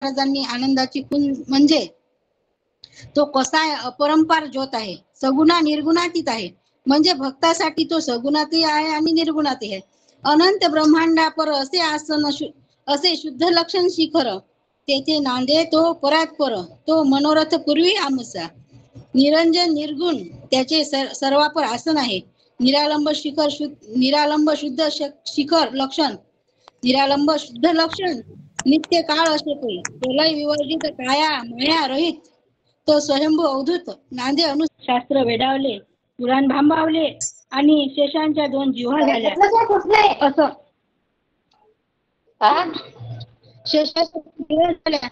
महाराजांनी आनंदाची कुंज म्हणजे तो कसा आहे, अपरंपार ज्योत आहे, सगुणा निर्गुणातीत आहे. म्हणजे भक्तासाठी तो सगुणातही आहे आणि निर्गुणातही आहे. अनंत ब्रह्मांडापर असे आसन असे शुद्ध लक्षण शिखर, तेथे नांदे तो परात्पर, तो मनोरथ पूर्वी आमुसा. निरंजन निर्गुण त्याचे सर्वापर आसन आहे. निरालंब शुद्ध शिखर लक्षण, निरालंब शुद्ध लक्षण नित्य काळ असे पै, प्रलय विवर्जित काया माया रहित, तो स्वयंभू अवधूत नांदे अनुशास्त्र वेडावले, पुराण भांबावले आणि शेषांच्या 2 जिव्हा झाल्या असं. शेषांच्या झाल्या.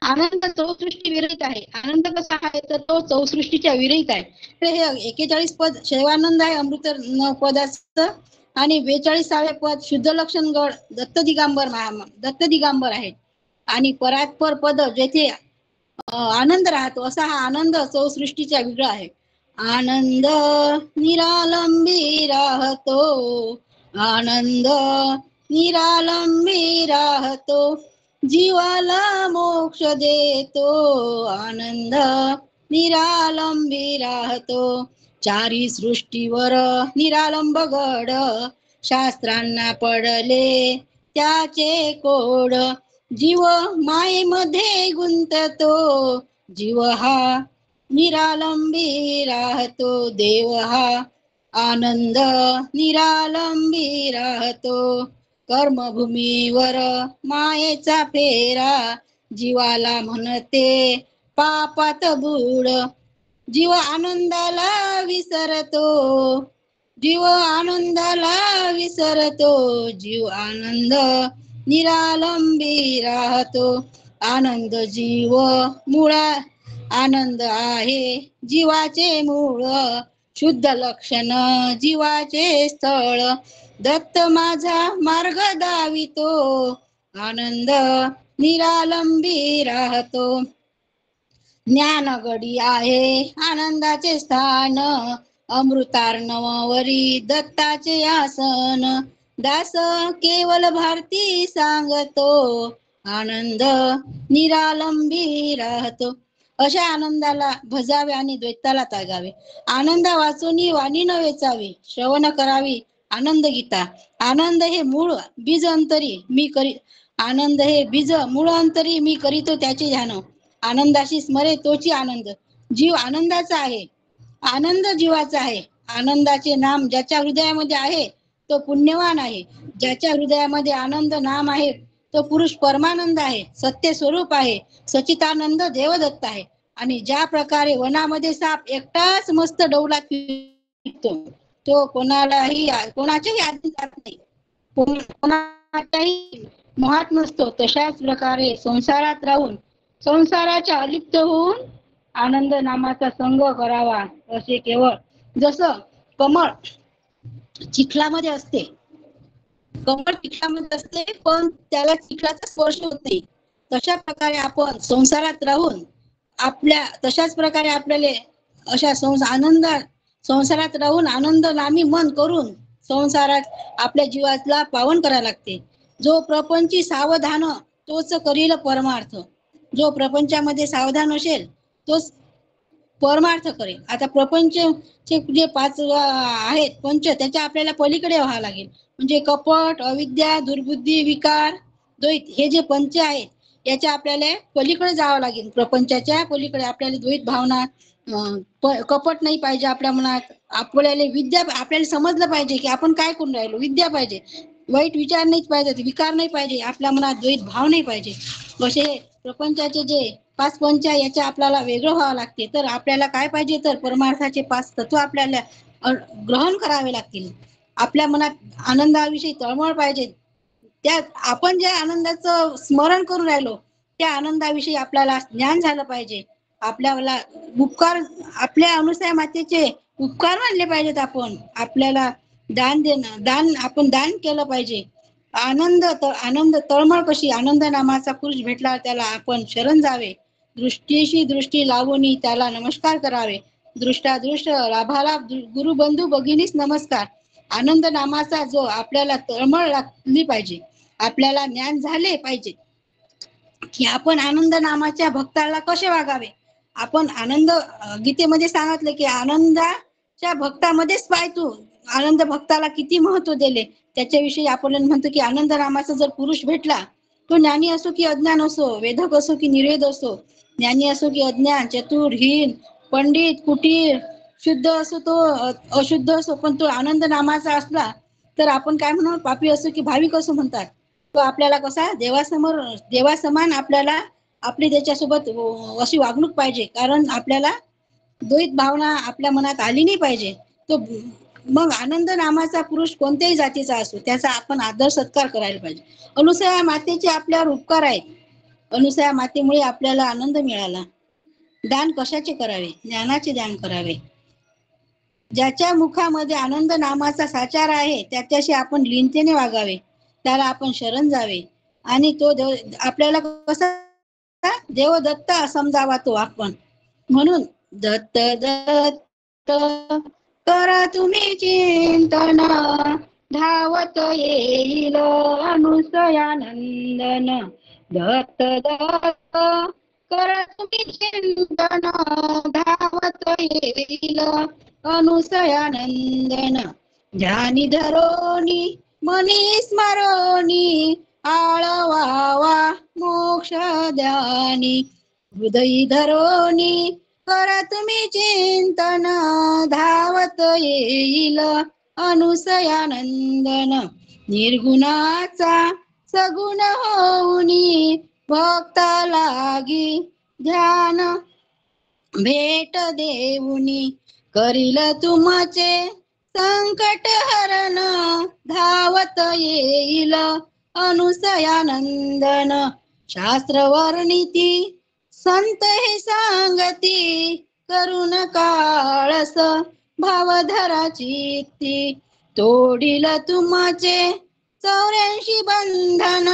आनंद चौसृष्टी विरहित आहे. आनंद कसा आहे तर तो चौसृष्टीच्या विरहित आहे. तर हे 41 पद शैवानंद आहे अमृत पदाचं, आणि 42वे पद शुद्ध लक्षण गड दत्त दिगंबर आहे. आणि परात्पर पद जेथे आनंद राहतो असा हा आनंद चौसृष्टीचा वेगळा आहे. आनंद निरालंबी राहतो, आनंद निरालंबी राहतो, जीवाला मोक्ष देतो, आनंद निरालंबी राहतो. चारी सृष्टीवर निरालंब गड, शास्त्रांना पडले त्याचे कोड, जीव मायेमध्ये गुंततो, जीव हा निरालंबी राहतो, देव हा आनंद निरालंबी राहतो. कर्मभूमीवर मायेचा फेरा, जीवाला म्हणते पापात बुड, जीव आनंदाला विसरतो, जीव आनंदाला विसरतो, जीव आनंद निरालंबी राहतो. आनंद जीव मुळा, आनंद आहे जीवाचे मूळ, शुद्ध लक्षण जीवाचे स्थळ, दत्त माझा मार्ग दावितो, आनंद निरालंबी राहतो. ज्ञानगडी आहे आनंदाचे स्थान, अमृतार्णवरी दत्ताचे आसन, दास केवल भारती सांगतो, आनंद निरालंबी राहतो. अशा आनंदाला भजावे आणि द्वैताला त्यागावे. आनंद वाचूनी वाणी न वेचावी, श्रवण करावी आनंद गीता. आनंद हे मूळ बीज अंतरी मी करी, आनंद हे बीज मूळ अंतरी मी करीतो त्याचे ध्यान, आनंदाशी स्मरे तोची आनंद. जीव आनंदाचा आहे, आनंद जीवाचा आहे. आनंदाचे नाम ज्याच्या हृदयामध्ये आहे तो पुण्यवान आहे. ज्याच्या हृदयामध्ये आनंद नाम आहे तो पुरुष परमानंद आहे, सत्य स्वरूप आहे, सचितानंद देवदत्त आहे. आणि ज्या प्रकारे वनामध्ये साप एकटाच मस्त डौला फिरतो, तो कोणाच्याही आधी जात नाही, कोणाच्याही मोहात नसतो, तशाच प्रकारे संसारात राहून संसाराच्या अलिप्त होऊन आनंद नामाचा संग करावा. असे केवळ जसं कमळ चिखलामध्ये असते, कमळ चिखलामध्ये असते पण त्याला चिखलाचा स्पर्श होत नाही, तशा प्रकारे आपण संसारात राहून तशाच प्रकारे आपल्याला अशा संसारात राहून आनंद नामी मन करून संसारात आपल्या जीवाला पावन करायला लागते. जो प्रपंची सावधान तोच करील परमार्थ, जो प्रपंचामध्ये सावधान असेल तोच परमार्थ करेल. आता प्रपंचचे जे 5 आहेत पंच, त्याच्या आपल्याला पलीकडे व्हावं लागेल. म्हणजे कपट, अविद्या, दुर्बुद्धी, विकार, द्वैत हे जे पंच आहेत याच्या आपल्याला पलीकडे जावं लागेल. प्रपंचाच्या पलीकडे आपल्याला द्वैत भावना, कपट नाही पाहिजे आपल्या मनात. आपल्याला विद्या, आपल्याला समजलं पाहिजे की आपण काय करून राहिलो, विद्या पाहिजे. वाईट विचार नाही पाहिजे, विकार नाही पाहिजे, आपल्या मनात द्वैत भाव नाही पाहिजे. असे प्रपंचाचे जे 5 पंच आहे याच्या आपल्याला वेगळं व्हावं लागते. तर आपल्याला काय पाहिजे तर परमार्थाचे 5 तत्व आपल्याला ग्रहण करावे लागतील. आपल्या मनात आनंदाविषयी तळमळ पाहिजे. त्या आपण ज्या आनंदाचं स्मरण करून राहिलो त्या आनंदाविषयी आपल्याला ज्ञान झालं पाहिजे. आपल्याला उपकार, आपल्या अनुसया मातेचे उपकार मानले पाहिजेत. आपल्याला आपण दान केलं पाहिजे. आनंद तळमळ कशी, आनंद नामाचा पुरुष भेटला त्याला आपण शरण जावे, दृष्टीशी दृष्टी लावून त्याला नमस्कार करावे, दृष्टादृष्ट लाभाला गुरुबंधू भगिनीस नमस्कार. आनंद नामाचा जो आपल्याला तळमळ लागली पाहिजे, आपल्याला ज्ञान झाले पाहिजे. की आपण आनंद नामाच्या भक्ताला कसे वागावे. आपण आनंद गीतेमध्ये सांगितलं की आनंदाच्या भक्तामध्येच पाय तू आनंद भक्ताला किती महत्व दिले. त्याच्याविषयी आपण म्हणतो की आनंद नामाचा जर पुरुष भेटला, तो ज्ञानी असो की अज्ञान असो, वेदक असो की निर्वेद असो, ज्ञानी असो की अज्ञान, चतुर, हीन, पंडित, कुटीर, शुद्ध असो तो अशुद्ध असो, पण तो आनंद नामाचा असला तर आपण काय म्हणू, पापी असो की भाविक असो म्हणतात, तो आपल्याला कसा देवासमोर देवासमान आपल्याला आपली त्याच्यासोबत अशी वागणूक पाहिजे. कारण आपल्याला द्वैत भावना आपल्या मनात आली नाही पाहिजे. तो मग आनंद नामाचा पुरुष कोणत्याही जातीचा असो त्याचा आपण आदर सत्कार करायला पाहिजे. अनुसया मातेचे आपल्यावर उपकार आहेत. अनुसया मातेमुळे आपल्याला आनंद मिळाला. दान कशाचे करावे? ज्ञानाचे दान करावे. ज्याच्या मुखामध्ये आनंद नामाचा साचार आहे त्याच्याशी आपण लीनतेने वागावे, त्याला आपण शरण जावे आणि तो देव आपल्याला कसा देवदत्त समजावा तो आपण. म्हणून दत्त दत्त करा तुम्ही चिंतन, धावत येईल अनुसयानंदन. दत्त दत्त करा तुम्ही चिंतन, धावत येईल अनुसयानंदन. ध्यानी धरोनी मनी स्मरोनी, आळवावा मोक्ष द्यानी. हृदयी धरोनी करा तुम्ही चिंतन, धावत येईल अनुसयानंदन. निर्गुणाचा सगुण होऊनी, भक्ता लागी ध्यान भेट देऊनी. करील तुमचे संकट हरण, धावत येईल अनुसयानंदन. शास्त्र वर्णिती संत हे सांगती, करून काळस भावधरा चित्ती. तोडील तुमचे 84 बंधन,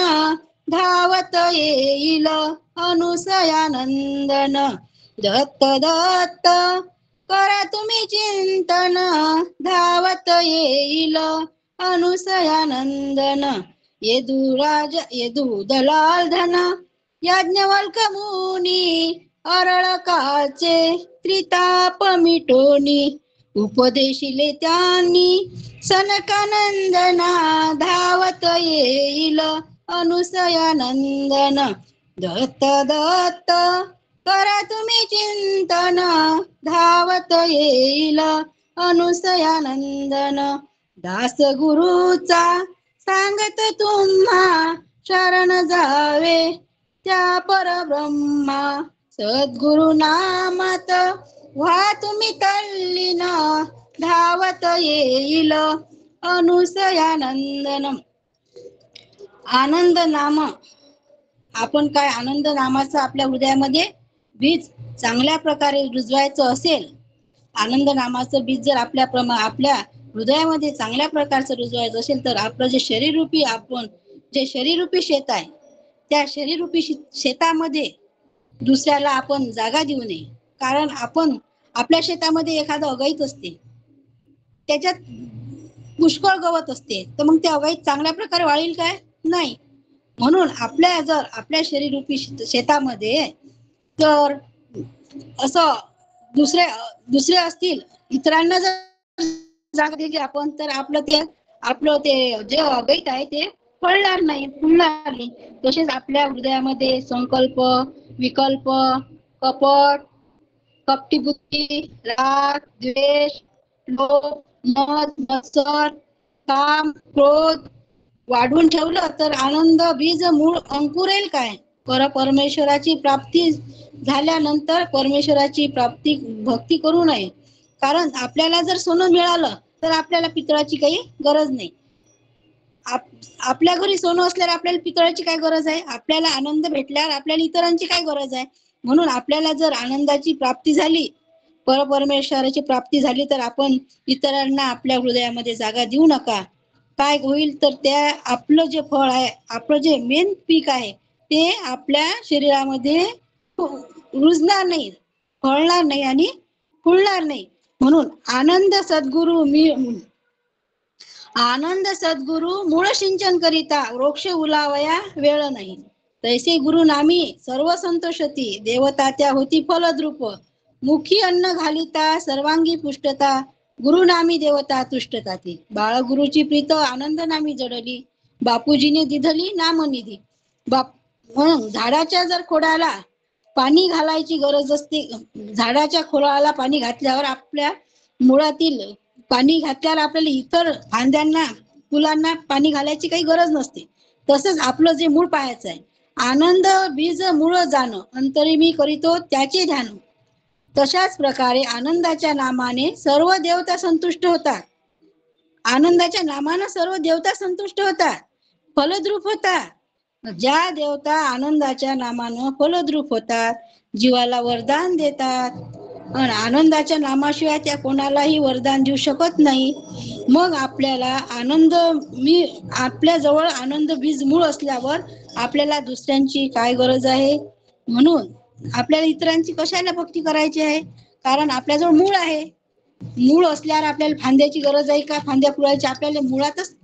धावत येईल अनुसयानंदन. दत्त दत्त करा तुम्ही चिंतन, धावत येईल अनुसयानंदन. येदू दलाल धन याज्ञवल्क मुनी, अरळकाचे त्रिताप मिटोनी. उपदेशिले त्यांनी सनकानंदना, धावत येईल अनुसयानंदन. दत्त दत्त करा तुम्ही चिंतन, धावत येईल अनुसयानंदन. दास गुरुचा सांगत तुम्हा, शरण जावे त्या परब्रह्मा. सद्गुरु नामात व्हा तुम्ही तल्लीन, धावत येईल अनुसयानंदन. आनंद नाम, आपण काय आनंद नामाचं आपल्या हृदयामध्ये बीज चांगल्या प्रकारे रुजवायचं असेल, आनंद नामाचं बीज जर आपल्या हृदयामध्ये चांगल्या प्रकारचं रुजवायचं असेल, तर आपलं जे शरीररूपी आपण जे शरीररूपी शेत आहे, त्या शरीररूपी शेतामध्ये दुसऱ्याला आपण जागा देऊ नये. कारण आपण आपल्या शेतामध्ये एखादं अगाईत असते, त्याच्यात पुष्कळ गवत असते, तर मग ते अगाईत चांगल्या प्रकारे वाळेल काय? नाही. म्हणून आपल्या शरीररूपी शेतामध्ये तर असं दुसरे असतील, इतरांना जर जागा दिली आपण, तर आपलं ते जे अद्वैत आहे ते फुलणार नाही. तसेच आपल्या हृदयामध्ये संकल्प, विकल्प, कपट, कपटी बुद्धी, राग, द्वेष, लोभ, मद, मत्सर, काम, क्रोध वाढवून ठेवलं तर आनंद बीज मूळ अंकुरेल काय? परमेश्वराची प्राप्ती झाल्यानंतर परमेश्वराची प्राप्ती भक्ती करू नये. कारण आपल्याला जर सोनं मिळालं तर आपल्याला पितळाची काही गरज नाही. आपल्या घरी सोनं असल्यावर आपल्याला पितळाची काय गरज आहे? आपल्याला आनंद भेटल्यावर आपल्याला इतरांची काय गरज आहे? म्हणून आपल्याला जर आनंदाची प्राप्ती झाली, परमेश्वराची प्राप्ती झाली, तर आपण इतरांना आपल्या हृदयामध्ये जागा देऊ नका. काय होईल तर त्या आपलं जे फळ आहे, आपलं जे मेन पीक आहे, ते आपल्या शरीरामध्ये रुजणार नाही, फळणार नाही आणि फुलणार नाही. म्हणून आनंद सद्गुरु मूळ सिंचन करिता वृक्ष उलावया वेळ नाही. तैसे गुरु नामी सर्व संतोषती, देवता त्या होती फलद्रूप, मुखी अन्न घालिता सर्वांगी पुष्टता, गुरु नामी देवता तुष्टता ती. बाळ गुरुची प्रीत आनंद नामी जडली, बापूजीने दिधली नामनिधी. बाप म्हणून झाडाच्या जर खोडाला पाणी घालायची गरज असते, झाडाच्या खोडाला पाणी घातल्यावर आपल्या मुळातील पाणी घातल्यावर आपल्याला इतर फांद्यांना फुलांना पाणी घालायची काही गरज नसते. तसंच आपलं जे मूळ पाहायचं आहे, आनंद बीज मूळ जाण, अंतरी मी करीतो त्याचे ध्यान. तशाच प्रकारे आनंदाच्या नामाने सर्व देवता संतुष्ट होतात. आनंदाच्या नामाने सर्व देवता संतुष्ट होतात, फलद्रूप होतात. ज्या देवता आनंदाच्या नामानं फलद्रूप होतात, जीवाला वरदान देतात, आणि आनंदाच्या नामाशिवाय त्या कोणालाही वरदान देऊ शकत नाही. मग आपल्याला आनंद आपल्या जवळ आनंद बीज मूळ असल्यावर आपल्याला दुसऱ्यांची काय गरज आहे. म्हणून आपल्याला इतरांची कशाला भक्ती करायची आहे, कारण आपल्याजवळ मूळ आहे. मूळ असल्यावर आपल्याला फांद्याची गरज आहे का, फांद्या फुलायची. आपल्याला मुळातच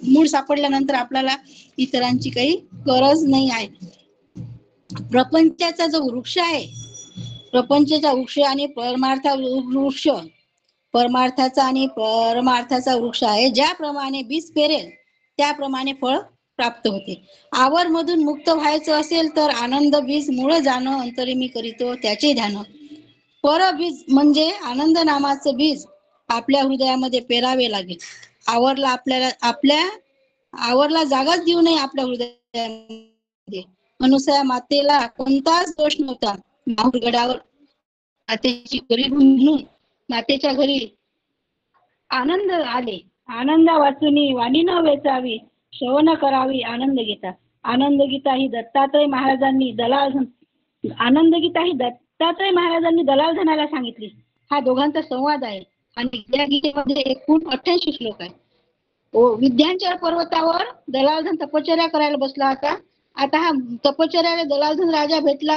मूळ सापडल्यानंतर आपल्याला इतरांची काही गरज नाही आहे. प्रपंचाचा जो वृक्ष आहे, प्रपंचाचा वृक्ष आणि वृक्ष, परमार्थाचा आणि परमार्थाचा वृक्ष आहे. ज्याप्रमाणे बीज पेरेल त्याप्रमाणे फळ प्राप्त होते. आवर मधून मुक्त व्हायचं असेल तर आनंद बीज मूळ जाणं, अंतरी मी करीतो त्याचे ध्यान. परबीज म्हणजे आनंद नामाचं बीज आपल्या हृदयामध्ये पेरावे लागेल. आवरला जागाच देऊ नये आपल्या हृदयामध्ये. अनुसया मातेला कोणताच दोष नव्हता. माहूरगडावर मातेची घरी म्हणून मातेच्या घरी आनंद आले. आनंदा वाचुनी वाणी न वेचावी, श्रवण करावी आनंद गीता. आनंद गीता ही दत्तात्रय महाराजांनी दलाल धनाला सांगितली. हा दोघांचा संवाद आहे आणि या गीतेमध्ये एकूण 88 श्लोक आहे. विद्यांचर पर्वतावर दलालधन तपश्चर्या करायला बसला होता. आता हा तपश्चर्याला दलालधन राजा भेटला,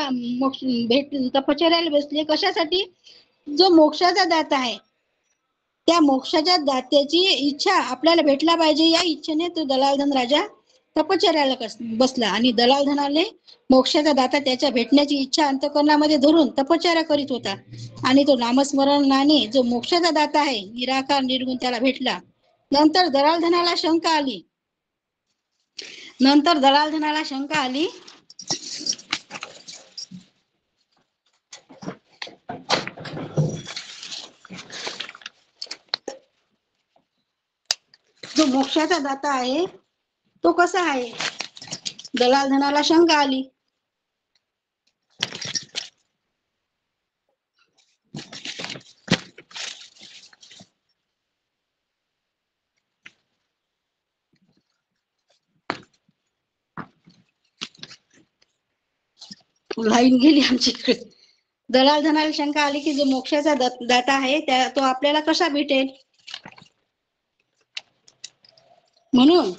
तपश्चर्याला बसले कशासाठी, जो मोक्षाचा दाता आहे त्या मोक्षाच्या दात्याची इच्छा आपल्याला भेटला पाहिजे, या इच्छेने तो दलालधन राजा तपश्चर्याला बसला. आणि दलालधनाने मोक्षाचा दाता त्याच्या भेटण्याची इच्छा अंतःकरणामध्ये धरून तपश्चर्या करीत होता. आणि तो नामस्मरणाने जो मोक्षाचा दाता आहे निराकार निर्गुण त्याला भेटला. नंतर दलालधनाला शंका आली. जो मोक्षाचा दाता आहे तो कसा आहे. दलालधनाला शंका आली. लाईन गेली आमच्याकडे. दलालधनाला शंका आली की जो मोक्षाचा दाता आहे त्या तो आपल्याला कसा भेटेल. म्हणून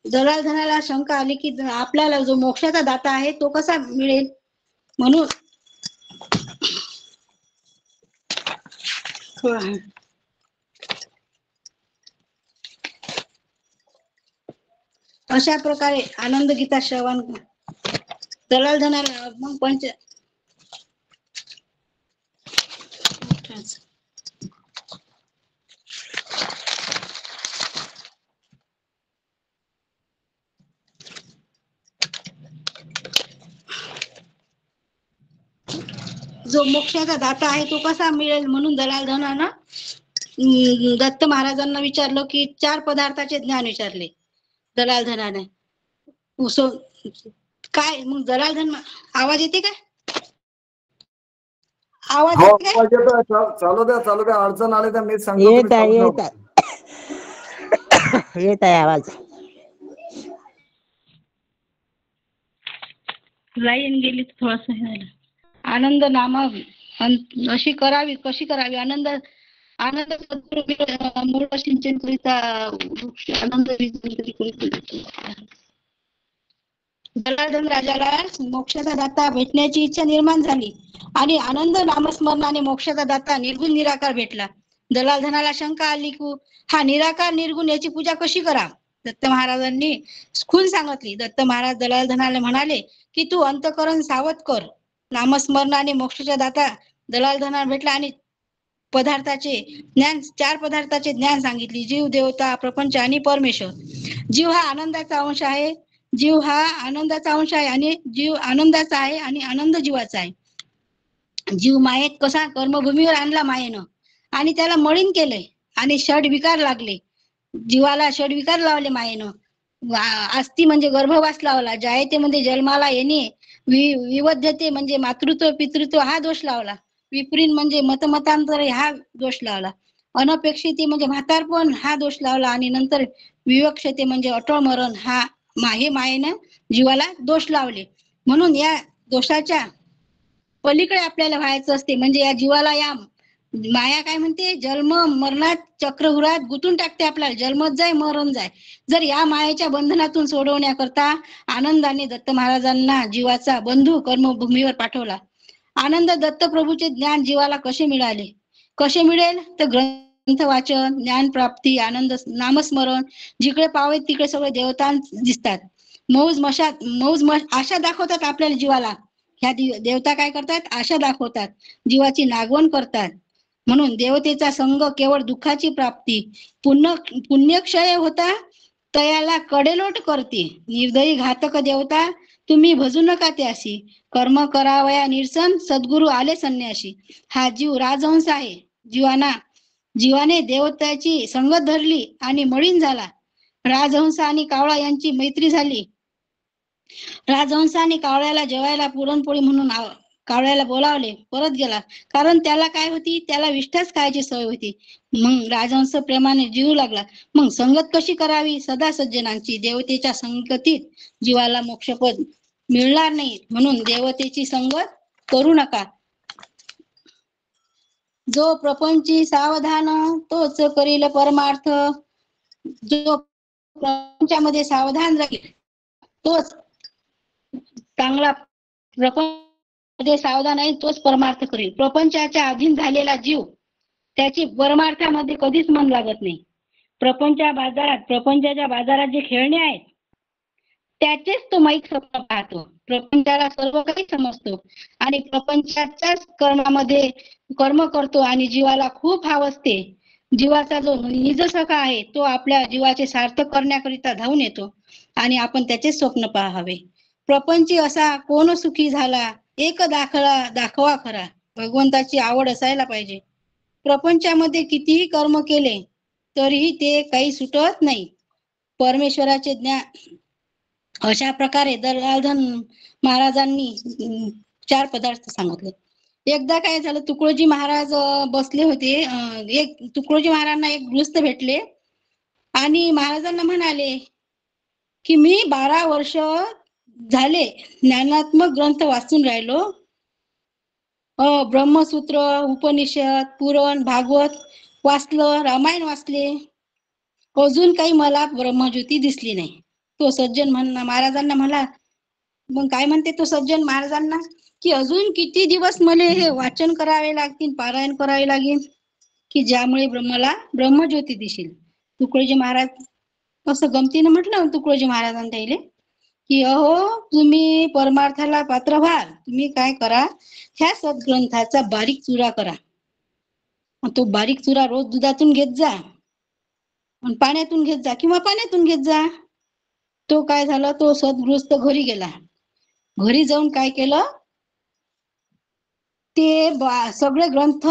दलालधनाला शंका आली की आपल्याला जो मोक्षाचा दाता आहे तो कसा मिळेल. म्हणून अशा प्रकारे आनंद गीता श्रवण दलालधनाला मग जो मोक्षाचा दाता आहे तो कसा मिळेल. म्हणून दलालधनानं दत्त महाराजांना विचारलं की 4 पदार्थाचे ज्ञान विचारले दलालधनाने. काय मग दलालधन आवाज येते का. आवाज येते काय. चालू द्या अडचण आले तर मी सांगतो. येत आहे आवाज. लाईन गेली थोडस झालं. आनंद नामा कशी करावी. आनंद सद्गुरू मूळ सिंचन करिता वृक्ष आनंद जनार्दन राजाला मोक्षाचा दाता भेटण्याची इच्छा निर्माण झाली आणि आनंद नामस्मरणाने मोक्षाचा दाता निर्गुण निराकार भेटला. दलालधनाला शंका आली की हा निराकार निर्गुण याची पूजा कशी करा. दत्त महाराजांनी खून सांगितली. दत्त महाराज दलालधनाला म्हणाले की तू अंतःकरण सावध कर. नामस्मरणाने मोक्षाचा दाता दलालधनाला भेटला आणि पदार्थाचे ज्ञान, 4 पदार्थाचे ज्ञान सांगितले. जीव, देवता, प्रपंच आणि परमेश्वर. जीव हा आनंदाचा अंश आहे. जीव हा आनंदाचा अंश आहे आणि जीव आनंदाचा आहे आणि आनंद जीवाचा आहे. जीव मायेत कसा कर्मभूमीवर आणला मायेनं आणि त्याला मळीन केलंय आणि षड विकार लागले. जीवाला षड विकार लावले मायेनं. आस्ती म्हणजे गर्भवास लावला. जायते म्हणजे जन्माला येणे. विवध्यते म्हणजे मातृत्व पितृत्व हा दोष लावला. विपरीत म्हणजे मतमतांतर हा दोष लावला. अनपेक्षित म्हणजे म्हातारपण हा दोष लावला आणि नंतर विवक्षते म्हणजे अटळ मरण हा हे मायेनं जीवाला दोष लावले. म्हणून या दोषाच्या पलीकडे आपल्याला व्हायचं असते. म्हणजे या जीवाला या माया काय म्हणते, जन्म मरणात चक्रव्यूहात गुंतून टाकते आपल्याला. जन्मत जाय मरण जाय. जर या मायेच्या बंधनातून सोडवण्याकरता आनंदाने दत्त महाराजांना जीवाचा बंधू कर्मभूमीवर पाठवला. आनंद दत्त प्रभूचे ज्ञान जीवाला कसे मिळाले, कसे मिळेल तर ग्रंथ वाचन, ज्ञान प्राप्ती, आनंद नामस्मरण. जिकडे पावे तिकडे सगळे देवता दिसतात. आशा दाखवतात आपल्याला जीवाला. ह्या देवता काय करतात, आशा दाखवतात, जीवाची नागवण करतात. म्हणून देवतेचा संग केवळ दुःखाची प्राप्ती. पुण्यक्षय होता तयाला कडेलोट करते. निर्दयी घातक देवता तुम्ही भजू नका त्याशी. कर्म करावया निरसन सद्गुरु आले संन्याशी. हा जीव राजहंस आहे. जीवाने देवताची संगत धरली आणि मळीन झाला. राजहंस आणि कावळा यांची मैत्री झाली. राजहंसाने कावळ्याला जेवायला पुरणपोळी म्हणून कावळ्याला बोलावले. परत गेला. कारण त्याला काय होती, त्याला विष्ठाच खायची सवय होती. मग राजहंस प्रेमाने जीवू लागला. मग संगत कशी करावी, सदा सज्जनांची. देवतेच्या संगतीत जीवाला मोक्षपद मिळणार नाही. म्हणून देवतेची संगत करू नका. जो प्रपंची सावधान तोच करील परमार्थ. जो प्रपंचामध्ये सावधान राहील तोच चांगला, प्रपंच सावधान आहे तोच परमार्थ करेल. प्रपंचाच्या अधीन झालेला जीव त्याची परमार्थामध्ये कधीच मन लागत नाही. प्रपंचाच्या बाजारात जे खेळणे आहेत त्याचेच तो माईक स्वप्न पाहतो. प्रपंचाला सर्व काही समजतो आणि प्रपंचाच्याच कर्मामध्ये कर्म करतो आणि जीवाला खूप हाव असते. जीवाचा जो निज सखा आहे तो आपल्या जीवाचे सार्थक करण्याकरिता धावून येतो आणि आपण त्याचे स्वप्न पाहावे. प्रपंची असा कोण सुखी झाला, एक दाखवा खरा. भगवंताची आवड असायला पाहिजे. प्रपंचामध्ये कितीही कर्म केले तरीही ते काही सुटत नाही. परमेश्वराचे ज्ञान अशा प्रकारे दलालधन महाराजांनी 4 पदार्थ सांगितले. एकदा काय झालं, तुकडोजी महाराज बसले होते. तुकडोजी महाराजांना एक गृहस्थ भेटले आणि महाराजांना म्हणाले की मी 12 वर्ष झाले ज्ञानात्मक ग्रंथ वाचून राहिलो. ब्रह्मसूत्र, उपनिषद, पुराण, भागवत वाचलं, रामायण वाचले, अजून काही मला ब्रह्मज्योती दिसली नाही. तो सज्जन महाराजांना म्हणला. मग काय म्हणते तो सज्जन महाराजांना की अजून किती दिवस मला हे वाचन करावे लागतील, पारायण करावे लागेल की ज्यामुळे मला ब्रह्मज्योती दिसेल. तुकडोजी महाराज असं गमतीनं म्हटलं तुकडोजी महाराजांना त्याले की अहो तुम्ही परमार्थाला पात्र व्हाल, तुम्ही काय करा, ह्या सद्ग्रंथाचा बारीक चुरा करा. तो बारीक चुरा रोज दुधातून घेत जा, पाण्यातून घेत जा किंवा पाण्यातून घेत जा. तो काय झाला, तो सद्गृहस्थ घरी गेला. घरी जाऊन काय केलं, ते सगळे ग्रंथ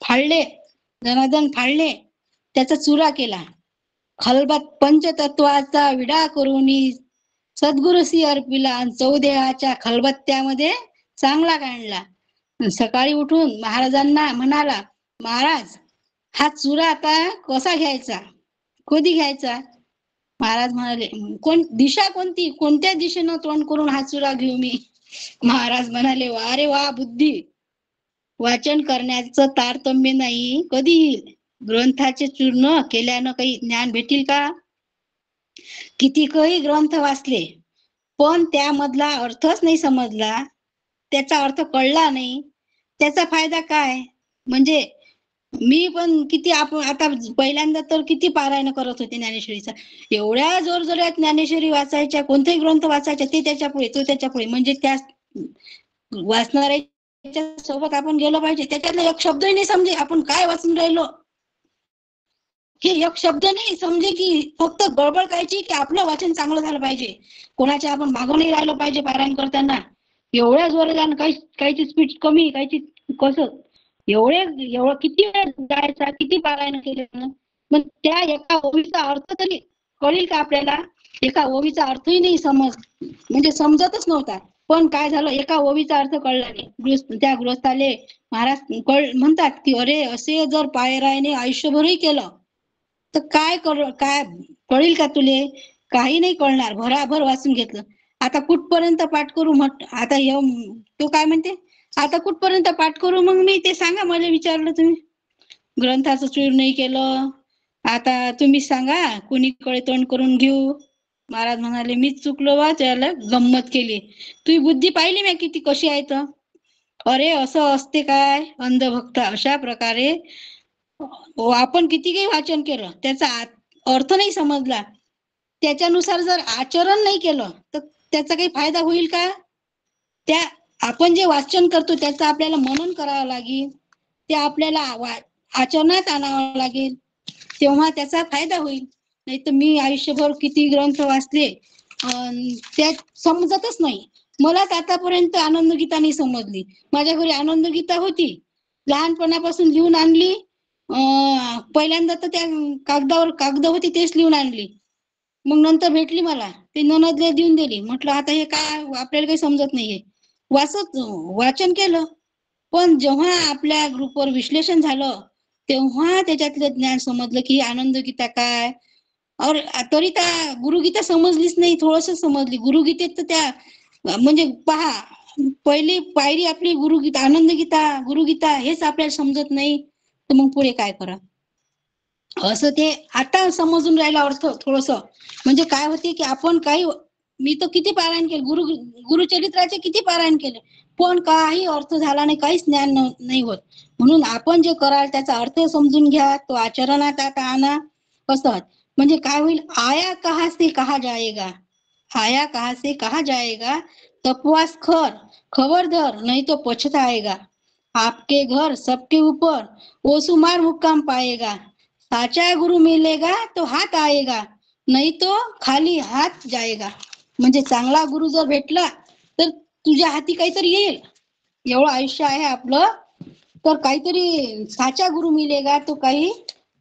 फाळले, जनार्दन फाळले, त्याचा चुरा केला. खलबत पंचतत्वाचा विडा करून सद्गुरुसी अर्पिला आणि चौदेहाच्या खलबत्त्यामध्ये चांगला काढला. सकाळी उठून महाराजांना म्हणाला, महाराज हा चुरा आता कसा घ्यायचा, कधी घ्यायचा. महाराज म्हणाले, दिशा कोणती, कोणत्या दिशेनं तोंड करून हा चुरा घेऊ मी. महाराज म्हणाले, वा रे वा बुद्धी, वाचन करण्याचं तारतम्य नाही. कधी येईल? ग्रंथाचे चूर्ण केल्यानं काही ज्ञान भेटेल का? कितीकही ग्रंथ वाचले पण त्यामधला अर्थच नाही समजला, त्याचा अर्थ कळला नाही, त्याचा फायदा काय? म्हणजे मी पण किती, आपण आता पहिल्यांदा तर किती पारायण करत होते ज्ञानेश्वरीचा. एवढ्या जोर जोरात ज्ञानेश्वरी वाचायच्या, कोणतेही ग्रंथ वाचायच्या, ते त्याच्या पुढे तो त्याच्या पुढे. म्हणजे त्या वाचणाऱ्याच्या सोबत आपण गेलो पाहिजे. त्याच्यातला एक शब्दही नाही समजे आपण काय वाचून राहिलो, हे एक शब्द नाही समजे, की फक्त गडबड करायची की आपलं वाचन चांगलं झालं पाहिजे. कोणाच्या आपण मागं नाही राहिलो पाहिजे पारायण करताना. एवढ्या जोरात, काहीची स्पीड कमी, काहीची कसं, एवढं किती वेळ जायचा, किती पारायण केलं, पण त्या एका ओवीचा अर्थ तरी कळेल का आपल्याला? एका ओवीचा अर्थही नाही म्हणजे समजतच नव्हता. पण काय झालं, एका ओवीचा अर्थ कळला नाही. त्या गृहस्थाले महाराज म्हणतात की अरे, असे जर पारायणे आयुष्यभरही केलं तर काय कळेल का तुले? काही नाही कळणार. भराभर वाचून घेतलं. आता कुठपर्यंत पाठ करू? आता तो काय म्हणते, आता कुठपर्यंत पाठ करू? मग मी ते सांगा, मला विचारलं तुम्ही. ग्रंथाचं चूर नाही केलं, आता तुम्ही सांगा, कुणीकडे तोंड करून घेऊ? महाराज म्हणाले, मीच चुकलो वा, त्याला गंमत केली. तुझी बुद्धी पाहिली मी किती कशी आहे तर. अरे असं असते काय अंधभक्त? अशा प्रकारे आपण किती काही वाचन केलं, त्याचा अर्थ नाही समजला, त्याच्यानुसार जर आचरण नाही केलं तर त्याचा काही फायदा होईल का? त्या आपण जे वाचन करतो त्याचं आपल्याला मनन करावं लागेल, ते आपल्याला आचरणात आणावं लागेल, तेव्हा त्याचा फायदा होईल. नाही तर मी आयुष्यभर किती ग्रंथ वाचले, त्या समजतच नाही. मलाच आतापर्यंत आनंदगीता नाही समजली. माझ्या घरी आनंदगीता होती, लहानपणापासून लिहून आणली. पहिल्यांदा तर त्या कागद होती तेच लिहून आणली. मग नंतर भेटली मला, ते ननदले देऊन दिली. म्हटलं आता हे काय, आपल्याला काही समजत नाहीये. वाचन केलं, पण जेव्हा आपल्या ग्रुपवर विश्लेषण झालं तेव्हा त्याच्यातलं ज्ञान समजलं की आनंदगीता काय. और तरी त्या गुरुगीता समजलीच नाही, थोडस समजली. गुरुगीतेत तर त्या म्हणजे पहा, पहिली पायरी आपली गुरुगीता, आनंदगीता, गुरुगीता हेच आपल्याला समजत नाही, तर मग पुढे काय करा? असं ते आता समजून राहिला अर्थ थोडस. म्हणजे काय होते की आपण मी तर किती पारायण केले, गुरुचरित्राचे किती पारायण केले, पण काही अर्थ झाला नाही, काहीच ज्ञान नाही होत. म्हणून आपण जे कराल त्याचा अर्थ समजून घ्या, तो आचरणात आणा. असं म्हणजे काय होईल, आया कहा से कहा जाएगा, आया कहा से कहा जाएगा, तपवास खबरदार नहीं तो पछताएगा, आपके घर सबके ऊपर ओसुमार मुक्काम पाएगा, साचा गुरु मिलेगा तो हात आएगा, नाही तो खाली हात जाएगा. म्हणजे चांगला गुरु जर भेटला तर तुझ्या हाती काहीतरी येईल. एवढं आयुष्य आहे आपलं, तर काहीतरी साचा गुरु मिलेगा तो काही.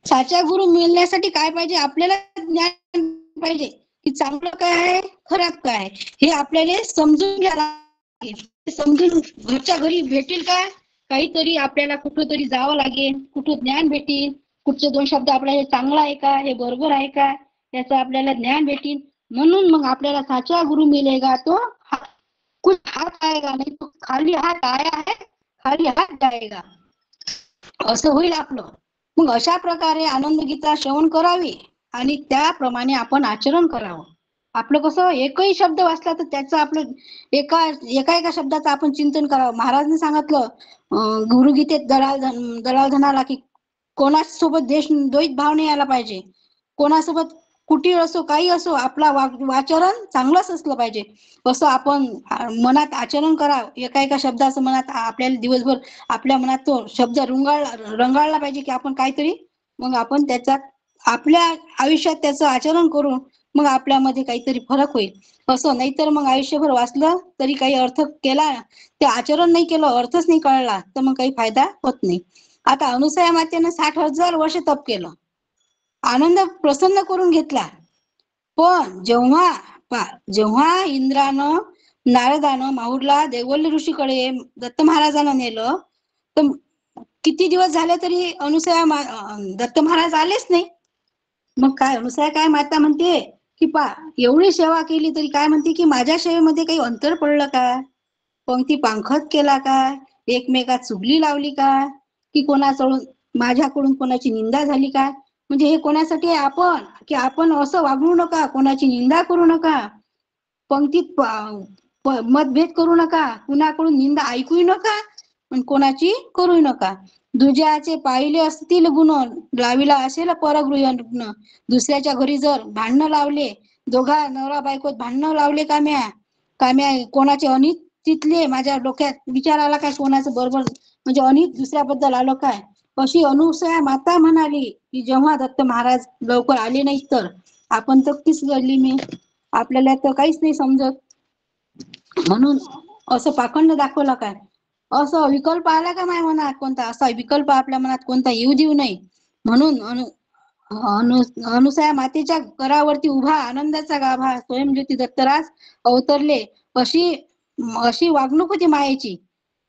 साचा गुरु मिळण्यासाठी काय पाहिजे? आपल्याला ज्ञान पाहिजे की चांगलं काय आहे, खराब काय आहे, हे आपल्याला समजून घ्यायला लागेल. समजून घरच्या घरी भेटेल का? काहीतरी आपल्याला कुठंतरी जावं लागेल, कुठं ज्ञान भेटेल, कुठचे दोन शब्द आपल्याला हे चांगलं आहे का, हे बरोबर आहे का, याचं आपल्याला ज्ञान भेटेल. म्हणून मग आपल्याला साचा गुरु मिलेगा तो कुछ हात आएगा, नाही तो खाली हात आया है, खाली हात जाएगा, असं होईल आपलं. मग अशा प्रकारे आनंदगीता श्रवण करावी आणि त्याप्रमाणे आपण आचरण करावं. आपलं कसं, एकही शब्द वाचला तर त्याचं आपलं एका शब्दाचं आपण चिंतन करावं. महाराजांनी सांगितलं गुरुगीतेत दलाल धनाला की कोणासोबत द्वेष भाव नाही आला पाहिजे, कोणासोबत कुटीळ असो काही असो, आपला वाचरण चांगलंच असलं पाहिजे. असं आपण मनात आचरण करावं. एका शब्दाचं मनात आपल्याला दिवसभर आपल्या मनात तो शब्द रंगाळला पाहिजे की आपण काहीतरी, मग आपण त्याचा आपल्या आयुष्यात त्याचं आचरण करून मग आपल्यामध्ये काहीतरी फरक होईल. असं नाहीतर मग आयुष्यभर वाचलं तरी काही अर्थ केला, ते आचरण नाही केलं, अर्थच नाही कळला, तर मग काही फायदा होत नाही. आता अनुसया मातेनं 60,000 वर्ष तप केलं, आनंद प्रसन्न करून घेतला. पण जेव्हा इंद्रानं नारदानं माहूरला देवल्ली ऋषीकडे दत्त महाराजांना नेलं, तर किती दिवस झाले तरी दत्त महाराज आलेच नाही. मग काय अनुसया काय माता म्हणते की एवढी सेवा केली तरी काय म्हणते की माझ्या सेवेमध्ये काही अंतर पडलं का, पंक्ती पांखत केला काय, एकमेकात चुगली लावली का, की कोणाकडून माझ्याकडून कोणाची निंदा झाली का? म्हणजे हे कोणासाठी आहे? आपण, की आपण असं वागू नका, कोणाची निंदा करू नका, पंक्तीत मतभेद करू नका, कुणाकडून निंदा ऐकू नका आणि कोणाची करू नका. दुजाचे पाहिले असतील गुण, लाविला असेल परगृह. दुसऱ्याच्या घरी जर भांडणं लावले, दोघा नवरा बायकोत भांडणं लावले काम्या काम्या कोणाचे अनित तिथले माझ्या डोक्यात विचार आला काय, कोणाचं बरोबर म्हणजे अनित दुसऱ्याबद्दल आलं काय. अशी अनुसया माता म्हणाली की जेव्हा दत्त महाराज लवकर आले नाहीत तर आपण तर तीच घडली मी, आपल्याला तर काहीच नाही समजत. म्हणून असं पाखंड दाखवलं काय, असं विकल्प आला का माझ्या मनात कोणता, असा विकल्प आपल्या मनात कोणता येऊ देऊ नये. म्हणून अनुसया मातेच्या करावरती उभा आनंदाचा गाभा स्वयंज्योती दत्तराज अवतरले. अशी अशी वागणूक होती मायेची.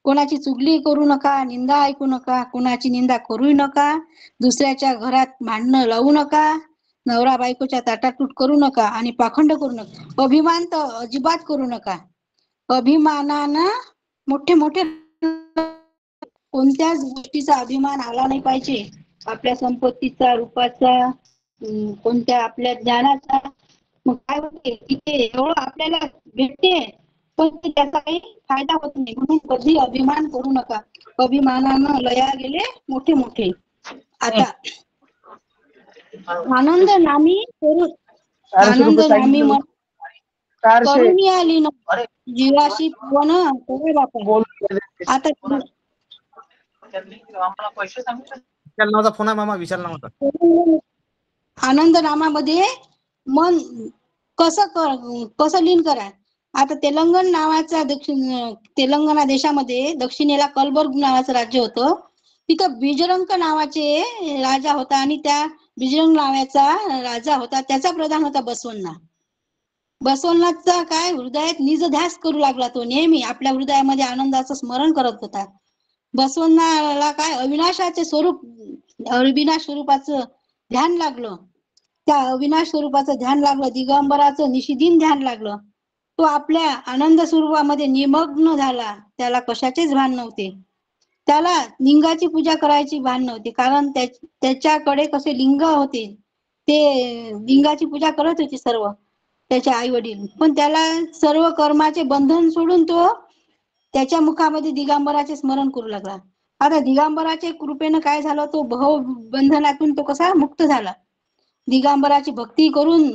कोणाची चुगली करू नका, निंदा ऐकू नका, कोणाची निंदा करू नका, दुसऱ्याच्या घरात भांडणं लावू नका, नवरा बायकोच्या ताटातूट करू नका आणि पाखंड करू नका. अभिमान तर अजिबात करू नका. अभिमानानं मोठे मोठे कोणत्याच गोष्टीचा अभिमान आला नाही पाहिजे. आपल्या संपत्तीचा, रूपाचा, कोणत्या आपल्या ज्ञानाचा. मग काय होते, तिथे एवढं आपल्याला भेटते पण त्याचा काही फायदा होत नाही. म्हणून कधी अभिमान करू नका. अभिमानानं लया गेले मोठे मोठे. आता आनंद नामी करून, आनंद नामी करून आली न जीवाशी पण करे बापा. आता फोन आहे मामा, विचारला होता. आनंद नामामध्ये मन कसं लीन करा. आता तेलंगण नावाचा तेलंगणा देशामध्ये दक्षिणेला कलबुर्ग नावाचं राज्य होतं. तिथं बिजरंग नावाचे राजा होता आणि त्या बिजरंग नावाचा राजा होता, त्याचा प्रधान होता बसवण्णा. बसवण्णाचा काय हृदयात निज ध्यास करू लागला. तो नेहमी आपल्या हृदयामध्ये आनंदाचं स्मरण करत होता. बसवण्णाला काय अविनाशाचे स्वरूप, अविनाश स्वरूपाचं ध्यान लागलं. त्या अविनाश स्वरूपाचं ध्यान लागलं, दिगंबराचं निशिदिन ध्यान लागलं. तो आपल्या आनंद स्वरूपामध्ये निमग्न झाला. त्याला कशाचेच भान नव्हते. त्याला लिंगाची पूजा करायची भान नव्हते, कारण त्याच्याकडे कसे लिंग होते, ते लिंगाची पूजा करत होते सर्व त्याचे आई वडील. पण त्याला सर्व कर्माचे बंधन सोडून तो त्याच्या मुखामध्ये दिगंबराचे स्मरण करू लागला. आता दिगंबराच्या कृपेनं काय झालं, तो भव बंधनातून तो कसा मुक्त झाला. दिगंबराची भक्ती करून,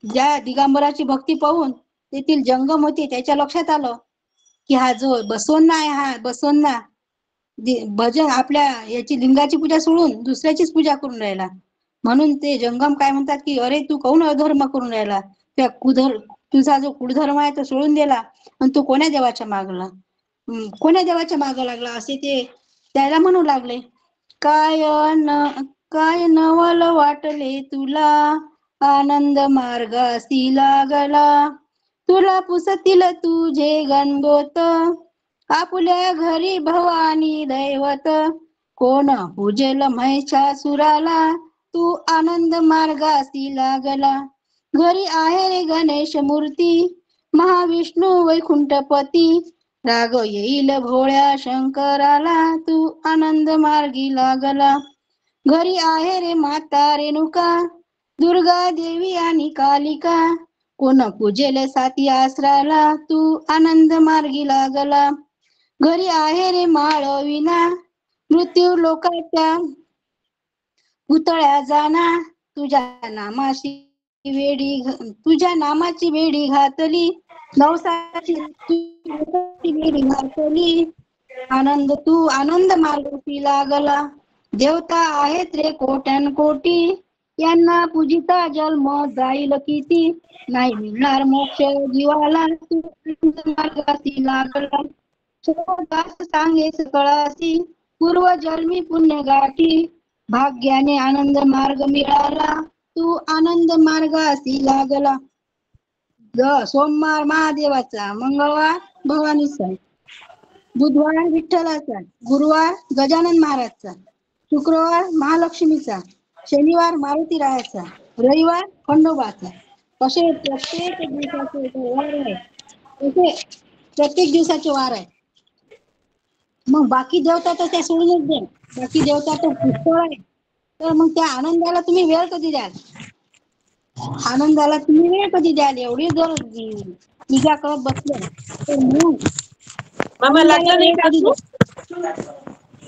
ज्या दिगंबराची भक्ती पाहून तेथील जंगम होते त्याच्या लक्षात आलं की हा जो बसवण्णा आहे, हा बसवण्णा भजन आपल्या याची लिंगाची पूजा सोडून दुसऱ्याचीच पूजा करून राहिला. म्हणून ते जंगम काय म्हणतात की अरे तू काहून अधर्म करून राहिला, त्या तुझा जो कुळधर्म आहे तो सोडून दिला आणि तू कोण्या देवाच्या मागला, कोण्या देवाच्या माग लागला, असे ते त्याला म्हणू लागले. काय नवल वाटले तुला, आनंद मार्गासी लागला, तुला पुसतील तुझे गणगोत, आपुल्या घरी भवानी दैवत, कोण पूजेल महिषासुराला, तू आनंद मार्गासी लागला. घरी आहे रे गणेश मूर्ती, महाविष्णू वैकुंठपती, राग येईल भोळ्या शंकराला, तू आनंद मार्गी लागला. घरी आहे रे माता रेणुका, दुर्गा देवी आणि कालिका, कोण पूजेल साती आसराला, तू आनंद मार्गी लागला. घरी आहे रे माळविना, मृत्यू लोकाच्या पुतळ्या जाना, तुझ्या नामाची वेडी घातली, नवसाची वेडी घातली, तू आनंद मार्गासी लागला. देवता आहेत रे कोट्यान कोटी, यांना पूजिता जन्म जाईल किती, नाही मिळणार मोक्ष जीवाला, तू आनंद मार्गासी लागला. दास सांगेस कळासी, पूर्व जन्मी पुण्य गाठी, भाग्याने आनंद मार्ग मिळाला, तू आनंद मार्गासी लागला. सोमवार महादेवाचा, मंगळवार भवानीचा, बुधवार विठ्ठलाचा, गुरुवार गजानन महाराजचा, शुक्रवार महालक्ष्मीचा, शनिवार मारुती रायाचा, रविवार खंडोबाचा. असे प्रत्येक दिवसाचे वार आहे. प्रत्येक दिवसाचे वार आहे. मग बाकी देवता तर त्या सोडूनच द्या, बाकी देवता तर पुष्कळ आहे. तर मग त्या आनंदाला तुम्ही वेळ कधी द्याल? आनंदाला तुम्ही वेळ कधी द्याल? एवढी जर पूजा करत बसले तर मग मामा आनंदाला लागला नाही वेळ का कधी तू? द्याल?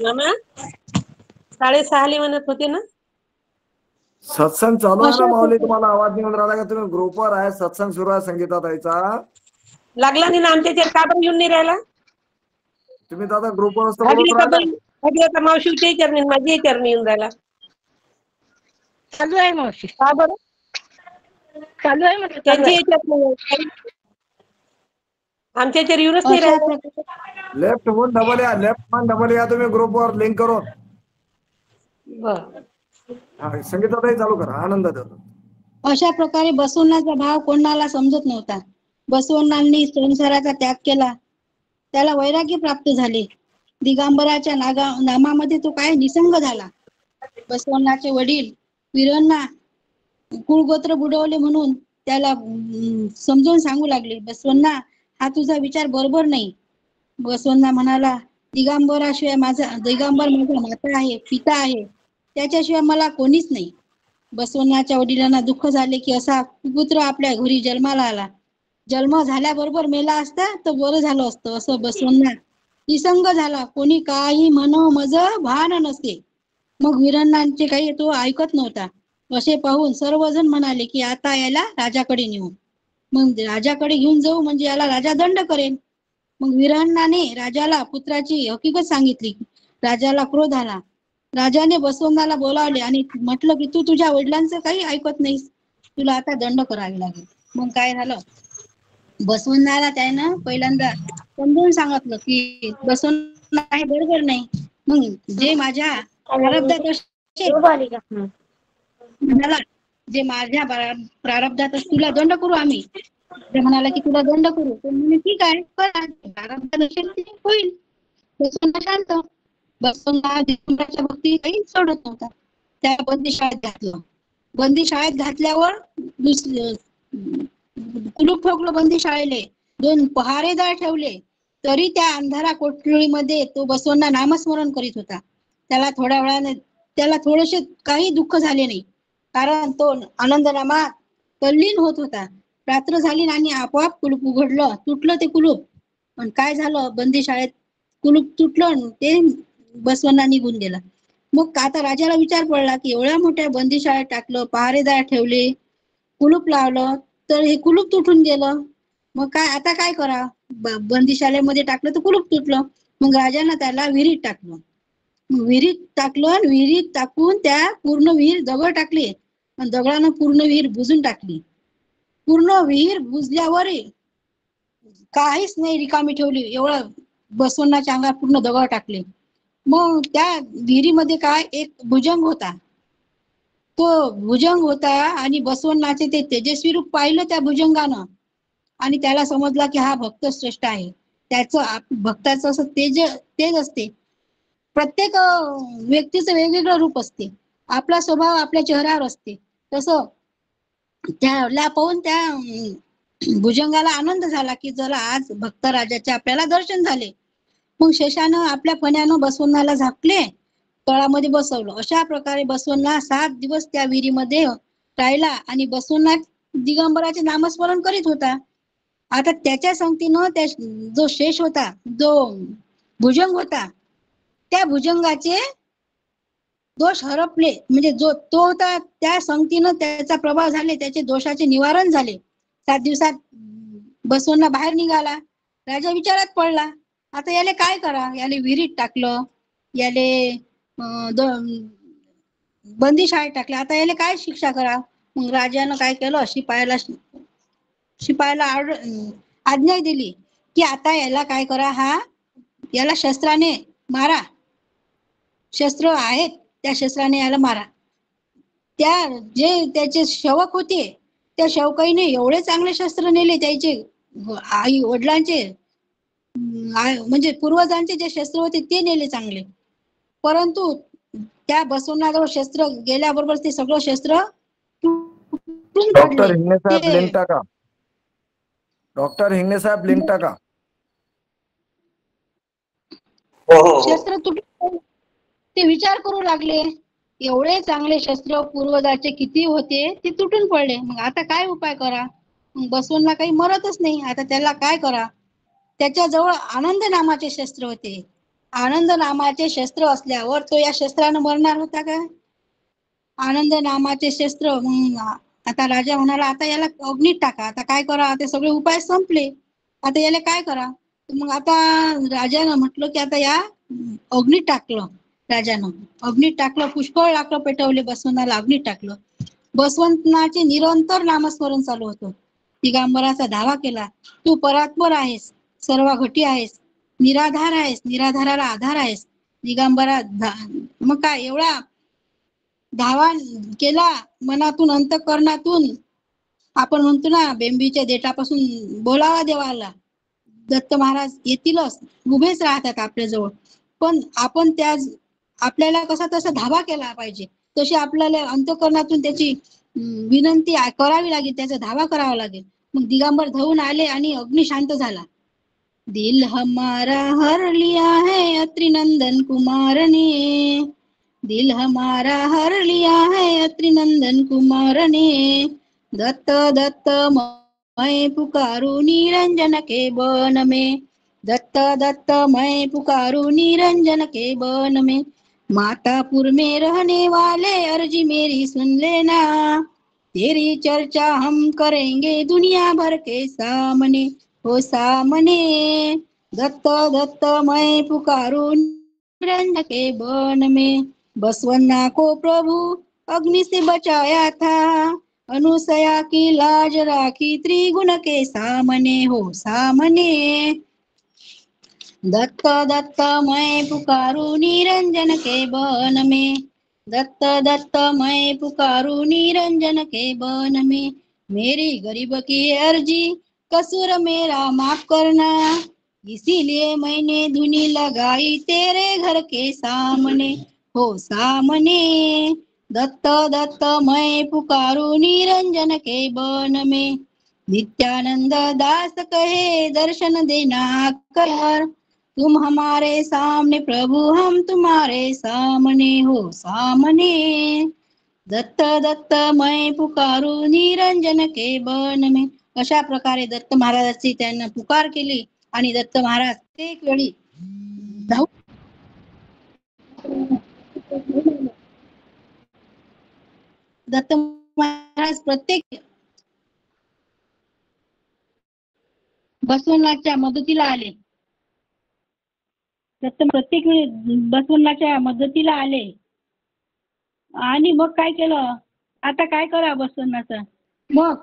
मामा 6:30 म्हणत होते ना. सत्संग चालू आहे ना अशा माऊली, प्रकारे तुम्हाला आवाज येऊन राहिला का? तुम्ही ग्रुपवर आहे, सत्संग सुरू आहे संगीताताईचा. लागला नाही ना आमच्या इथे, का बरं येऊन नाही राहिला? तुम्ही दादा ग्रुपवर असतं बोलत भागीरथ राहिले. बाई, भागीरथ मावशीच्या चरणी, माझ्या चरणी येऊन राहिला. चालू आहे मावशी, का बरं? चालू आहे म्हटलं, चालू त्यांच्या आहे. याच्यात नाही, आमच्या याच्यावर येऊनच नाही अशा राहिला. प्रकारे लेफ्ट होऊन डबल या, लेफ्ट होऊन डबल या तुम्ही ग्रुपवर लिंक करून. बरं. हा, संगीताताई चालू करा, आनंद देतो. अशा प्रकारे बसवण्याचा भाव कोणाला समजत नव्हता. बसवण्णांनी संसाराचा त्याग केला, त्याला वैराग्य प्राप्त झाले. दिगंबराच्या नामामध्ये तो काय निसंग झाला. बसवण्णाचे वडील वीरांना कुळगोत्र बुडवले म्हणून त्याला समजून सांगू लागले, बसवण्णा हा तुझा विचार बरोबर नाही. बसवण्णा म्हणाला, दिगंबर माझा माता आहे, पिता आहे, त्याच्याशिवाय मला कोणीच नाही. बसवण्णाच्या वडिलांना दुःख झाले की असा पुत्र आपल्या घरी जन्माला आला. जन्म झाल्याबरोबर मेला असता तर बरं झालं असतं. असं बसवण्णा निसंग झाला, कोणी काही म्हणो मज भान नसे. मग वीरांनांचे काही तो ऐकत नव्हता. असे पाहून सर्वजण म्हणाले की आता याला राजाकडे नेऊ. मग राजाकडे घेऊन जाऊ म्हणजे याला राजा दंड करेल. मग वीरांनाने राजाला पुत्राची हकीकत सांगितली. राजाला क्रोध आला. राजाने बसवण्णाला बोलावले आणि म्हटलं की तू तुझ्या वडिलांचं काही ऐकत नाहीस, तुला आता दंड करावे लागेल. मग काय झालं, बसवण्णाला त्यानं पहिल्यांदा समजून सांगितलं की बसवण्णा हे बरोबर नाही. मग जे माझ्या प्रारब्धात असेल म्हणाला, जे माझ्या प्रारब्धात तुला दंड करू आम्ही. ते म्हणाला की तुला दंड करू, तर म्हणे ठीक आहे करा, प्रारब्धात असेल ते होईल. बसवण्णा शांत. बसवण्णा दिगंबराच्या भक्ती काही सोडत नव्हता. त्या बंदी शाळेत घातलं. बंदी शाळेत घातल्यावर कुलूप ठोकलं बंदी शाळेले, 2 पहारेदार ठेवले, तरी त्या अंधारा कोठडीमध्ये तो बसवण्णा नामस्मरण करीत होता. त्याला थोड्या वेळाने त्याला थोडेसे काही दुःख झाले नाही, कारण तो आनंदनामात तल्लीन होत होता. रात्र झाली आणि आपोआप कुलूप उघडलं, तुटलं ते कुलूप. पण काय झालं, बंदी शाळेत कुलूप तुटलं, ते बसवण्णा निघून गेला. मग आता राजाला विचार पडला की एवढ्या मोठ्या बंदी शाळेत टाकलं, पहारेदार ठेवले, कुलूप लावलं, तर हे कुलूप तुटून गेलं. मग काय आता काय करा, बंदी शाळेमध्ये टाकलं तर कुलूप तुटलं. मग राजानं त्याला विहिरीत टाकलं. विहिरीत टाकलं आणि विहिरीत टाकून त्या पूर्ण विहीर दगड टाकले आणि दगडानं पूर्ण विहीर बुजून टाकली. पूर्ण विहीर बुजल्यावर काहीच नाही रिकामी ठेवली, एवढं बसवण्णाच्या अंगात पूर्ण दगड टाकले. मग त्या विहिरीमध्ये काय एक भुजंग होता. तो भुजंग होता आणि बसवण्णाचे ते तेजस्वी रूप पाहिलं त्या भुजंगानं आणि त्याला समजला की हा भक्त श्रेष्ठ आहे. त्याचं भक्ताचं असं तेज असते. प्रत्येक व्यक्तीचं वेगवेगळं रूप असते. आपला स्वभाव आपल्या चेहऱ्यावर असते. तसं त्याला पाहून त्या भुजंगाला आनंद झाला की जरा आज भक्त राजाचे आपल्याला दर्शन झाले. मग शेषानं आपल्या फण्यानं बसवण्णाला झाकले, तळामध्ये बसवलं. अशा प्रकारे बसवण्णा 7 दिवस त्या विहिरीमध्ये राहिला आणि बसवण्णा दिगंबराचे नामस्मरण करीत होता. आता त्याच्या संगतीनं त्या जो शेष होता, जो भुजंग होता, त्या भुजंगाचे दोष हरपले. म्हणजे जो तो होता त्या संगतीनं त्याचा प्रभाव झाले, त्याचे दोषाचे निवारण झाले. 7 दिवसात बसवण्णा बाहेर निघाला. राजा विचारात पडला, आता याले काय करा, याले विहिरीत टाकलं, याले बंदी शाळेत टाकलं, आता याले काय शिक्षा करा. मग राजानं काय केलं, शिपायाला आज्ञा दिली की आता याला काय करा, याला शस्त्राने मारा, शस्त्र आहेत त्या शस्त्राने याला मारा. त्या जे त्याचे सेवक होते त्या सेवकाईने एवढे चांगले शस्त्र नेले, त्याचे आई वडिलांचे म्हणजे पूर्वजांचे जे शस्त्र होते ते नेले चांगले, परंतु त्या बसवण्याजवळ शस्त्र गेल्याबरोबर ते सगळं शस्त्र तुटून डॉक्टर पडले. हिंगणे साहेब ते लिंक टाका. डॉक्टर हिंगणे साहेब लिंक टाका. हो हो हो शस्त्र तुटले, ते विचार करू लागले एवढे चांगले शस्त्र पूर्वजाचे किती होते ते तुटून पडले, मग आता काय उपाय करा. मग बसवनला काही मरतच नाही, आता त्याला काय करा. त्याच्याजवळ आनंद नामाचे शस्त्र होते. आनंद नामाचे शस्त्र असल्यावर तो या शस्त्रानं मरणार होता का. आनंद नामाचे शस्त्र, मग आता राजा म्हणाला आता याला अग्नीत टाका. आता काय करा, आता सगळे उपाय संपले, आता याला काय करा. मग आता राजानं म्हटलं की आता या अग्नीत टाकलं. राजानं अग्नीत टाकलं, पुष्कळ लाकडं पेटवले, बसवनाला अग्नीत टाकलं. बसवंताचे निरंतर नामस्मरण चालू होतं. दिगंबराचा धावा केला, तू परात्पर आहेस, सर्व घटी आहेस, निराधार आहेस, निराधाराला आधार आहेस. दिगंबरा मग काय एवढा धावा केला मनातून, अंतःकरणातून. आपण म्हणतो ना बेंबीच्या देठापासून बोलावा देवाला. दत्त महाराज येतीलच, उभेच राहतात आपल्या जवळ, पण आपण त्या आपल्याला कसा तसा धावा केला पाहिजे. तशी आपल्याला अंतःकरणातून त्याची विनंती करावी लागेल, त्याचा धावा करावा लागेल. मग दिगंबर धावून आले आणि अग्नी शांत झाला. दिल हमारा हर लिया है अत्रि नंदन कुमार ने, दिल हमारा हर लिया है अत्रि नंदन कुमार ने, दत्त दत्त मैं पुकारू निरंजन के बन में, दत्त दत्त मैं पुकारू निरंजन के बन में, मातापुर में रहने वाले अर्जी मेरी सुन लेना, तेरी चर्चा हम करेंगे दुनिया भर के सामने, हो सामने, दत्त दत्त मैं पुकारू निरंजन के बन में। बसवन्ना को प्रभु अग्नि से बचाया था, अनुसया की लाज राखी त्रिगुण के सामने, हो सामने, दत्त दत्त मैं पुकारू निरंजन के बन में, दत्त दत्त मैं पुकारू निरंजन के बन में, मेरी गरीब की अर्जी कसूर मेरा माफ करना, इसीलिए मैंने धुनी लगाई तेरे घर के सामने, हो सामने, दत्त दत्त मैं पुकारू निरंजन के बन में, नित्यानंद दास कहे दर्शन देना कर, तुम हमारे सामने प्रभु हम तुम्हारे सामने, हो सामने, दत्त दत्त मैं पुकारू निरंजन के बन में. अशा प्रकारे दत्त महाराजांची त्यांना पुकार केली आणि दत्त महाराज प्रत्येक वेळी दत्त महाराज प्रत्येक बसवनाच्या मदतीला आले. दत्त प्रत्येक वेळी बसवनाच्या मदतीला आले आणि मग काय केलं, आता काय करा बसवनाचं. मग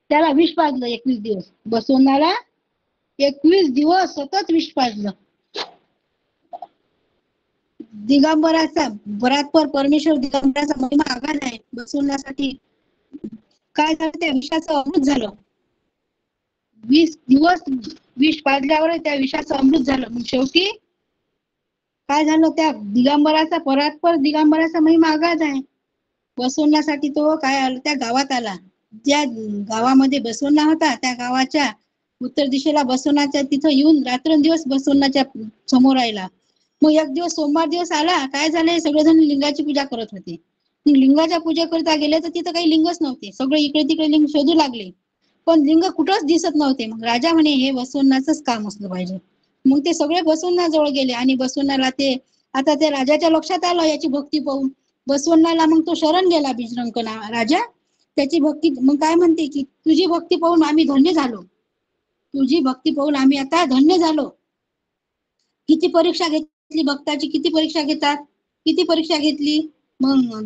त्याला विष पाजलं 21 दिवस. बसवनाला 21 दिवस सतत विष पाजलं. दिगंबराचा परात्पर परमेश्वर दिगंबराचा महिमा आगाध आहे. बसवण्यासाठी काय झालं, त्या विषाचं अमृत झालं. 20 दिवस विष पाजल्यावर त्या विषाचं अमृत झालं. मग शेवटी काय झालं, त्या दिगंबराचा परात्पर दिगंबराचा महिमा आगाध आहे. बसवण्यासाठी तो काय आला, त्या गावात आला. ज्या गावामध्ये बसवना होता त्या गावाच्या उत्तर दिशेला बसवनाच्या तिथं येऊन रात्रंदिवस बसवनाच्या समोर राहिला. मग एक दिवस सोमवार दिवस आला, काय झाले, सगळेजण लिंगाची पूजा करत होते. लिंगाच्या पूजा करता गेले तर तिथं काही लिंगच नव्हते. सगळे इकडे तिकडे लिंग शोधू लागले, पण लिंग कुठंच दिसत नव्हते. मग राजा म्हणे हे बसवनाचंच काम असलं पाहिजे. मग ते सगळे बसवना जवळ गेले आणि बसवनाला ते आता त्या राजाच्या लक्षात आलं याची भक्ती पाहून. बसवनाला मग तो शरण गेला बिजरंग राजा. त्याची भक्ती मग काय म्हणते की तुझी भक्ती पाहून आम्ही धन्य झालो, तुझी भक्ती पाहून आम्ही आता धन्य झालो. किती परीक्षा घेतली भक्ताची, किती परीक्षा घेतात, किती परीक्षा घेतली. मग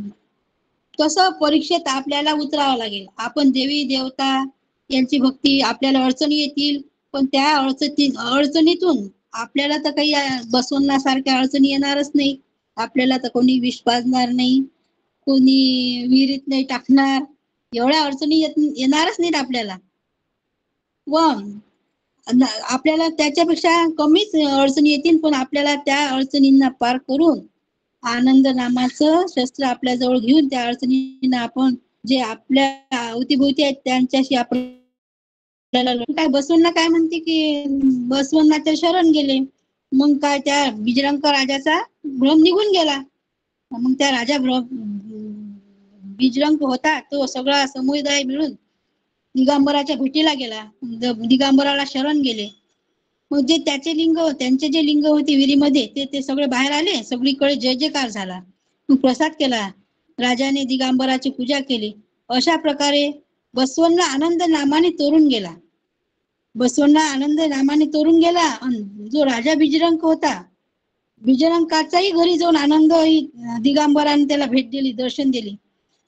तसं परीक्षेत आपल्याला उतरावं लागेल. आपण देवी देवता यांची भक्ती, आपल्याला अडचणी येतील, पण त्या अडचणीतून आपल्याला तर काही बसवण्यासारख्या अडचणी येणारच नाही. आपल्याला तर कोणी विष पाजणार नाही, कोणी विहिरीत नाही टाकणार, एवढ्या अडचणी येणारच नाहीत आपल्याला. व आपल्याला त्याच्यापेक्षा कमीच अडचणी येतील, पण आपल्याला त्या अडचणींना पार करून आनंद नामाचं शस्त्र आपल्या जवळ घेऊन त्या अडचणींना आपण जे आपल्या अवतीभोवती आहेत त्यांच्याशी आपल्याला काय. बसवना काय म्हणते की बसवनाच्या शरण गेले. मग काय त्या बिजरंग राजाचा भ्रम निघून गेला. मग त्या राजा बिजरंग होता तो सगळा समुदाय मिळून दिगंबराच्या भेटीला गेला. दिगंबराला शरण गेले. मग जे त्यांचे जे लिंग होते विहिरीमध्ये ते सगळे बाहेर आले. सगळीकडे जय जयकार झाला. मग प्रसाद केला. राजाने दिगंबराची पूजा केली. अशा प्रकारे बसवण्णा आनंद नामाने तोरून गेला. बसवण्णा आनंद नामाने तोरून गेला. जो राजा बिजरंग होता बिजरंकाच्याही घरी जाऊन आनंद दिगंबराने त्याला भेट दिली, दर्शन दिली.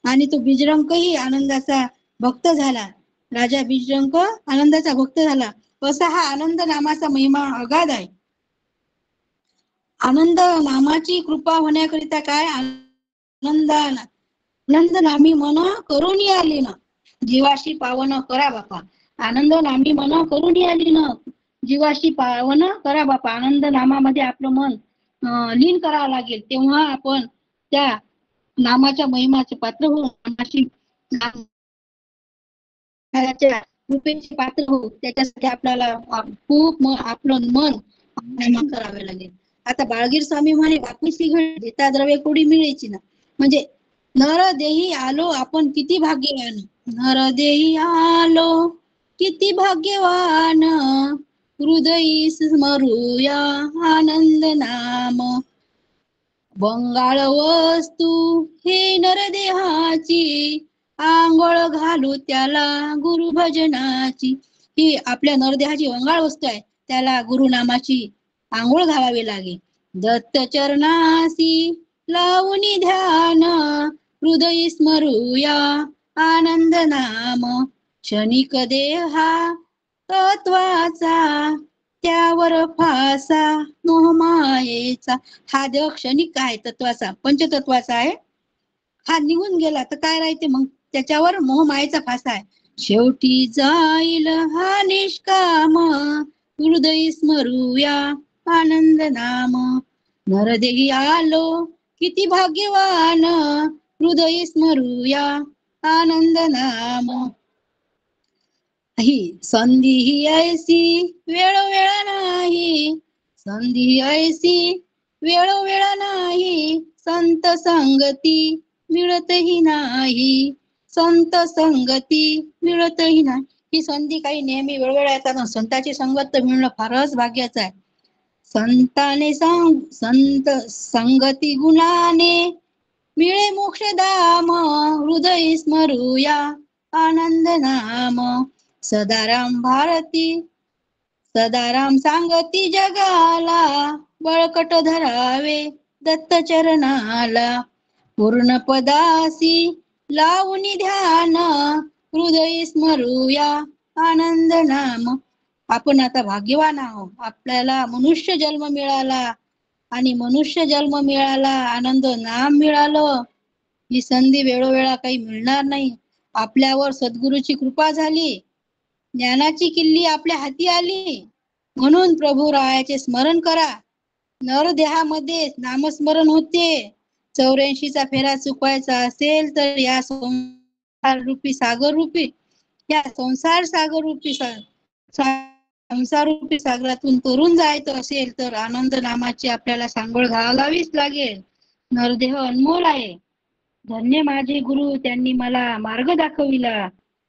आणि तो बिजरंकही आनंदाचा भक्त झाला. राजा बिजरंक आनंदाचा भक्त झाला. असा हा आनंद नामाचा महिमा अगाध आहे. आनंद नामाची कृपा होण्याकरिता काय आनंद नामी मन करून आली ना जीवाशी पावन करा बापा. आनंद नामी मन करून आली ना जीवाशी पावन करा बापा. आनंद नामामध्ये आपलं मन लीन करावं लागेल. तेव्हा आपण त्या नामाच्या महिमाचे पात्र होऊ, नामाची कृपेचे पात्र होऊ. त्याच्यासाठी आपल्याला खूप आपलं मन करावे लागेल. आता बाळगीर स्वामी म्हणे वापसी घड देता द्रव्य कोडी मिळायची ना. म्हणजे नर देही आलो आपण किती भाग्यवान. नर देही आलो किती भाग्यवान. हृदयी स्मरूया आनंद नाम. बंगाळ वस्तू हे नरदेहाची. आंघोळ घालू त्याला गुरु भजनाची. ही आपल्या नरदेहाची वंगाळ वस्तू आहे. त्याला गुरुनामाची आंघोळ घालावी लागेल. दत्त चरणासी लावूनी ध्यान. हृदयी स्मरूया आनंद नाम. क्षणिक देहा तत्वाचा त्यावर फासा मोहमायेचा. हा देह क्षणिक आहे, तत्वाचा पंचतत्वाचा आहे. हा निघून गेला तर काय राहते मग? त्याच्यावर मोहमायेचा फासा आहे. शेवटी जाईल हा निष्काम. हृदयी स्मरूया आनंद नाम. नरदेही आलो किती भाग्यवान. हृदयी स्मरूया आनंद नाम. ही संधी ही ऐसी वेळोवेळ नाही. संधी ही ऐसी वेळोवेळ नाही. संत संगती मिळतही नाही. संत संगती मिळतही नाही. ही संधी काही नेहमी वेळोवेळ येतात. संताची संगत मिळणं फारच भाग्याचं आहे. संत संगती गुणाने मिळे मोक्षधाम. हृदय स्मरूया आनंद नाम. सदाराम भारती सदाराम सांगती जगाला. बळकट धरावे दत्त चरणाला. पूर्ण पदासी लावूनी ध्यान. हृदय स्मरूया आनंद नाम. आपण आता भाग्यवान आहोत. आपल्याला मनुष्य जन्म मिळाला आणि मनुष्य जन्म मिळाला, आनंद नाम मिळालं. ही संधी वेळोवेळा काही मिळणार नाही. आपल्यावर सद्गुरूची कृपा झाली. ज्ञानाची किल्ली आपल्या हाती आली. म्हणून प्रभू रायाचे स्मरण करा. नरदेहामध्ये नामस्मरण होते. 84चा फेरा चुकवायचा असेल तर या संसार रूपी सागर रूपी संसार रूपी सागरातून तरून जायचं असेल तर आनंद नामाची आपल्याला सांगोळ घालावीच लागेल. नरदेह अनमोल आहे. धन्य माझे गुरु, त्यांनी मला मार्ग दाखविला.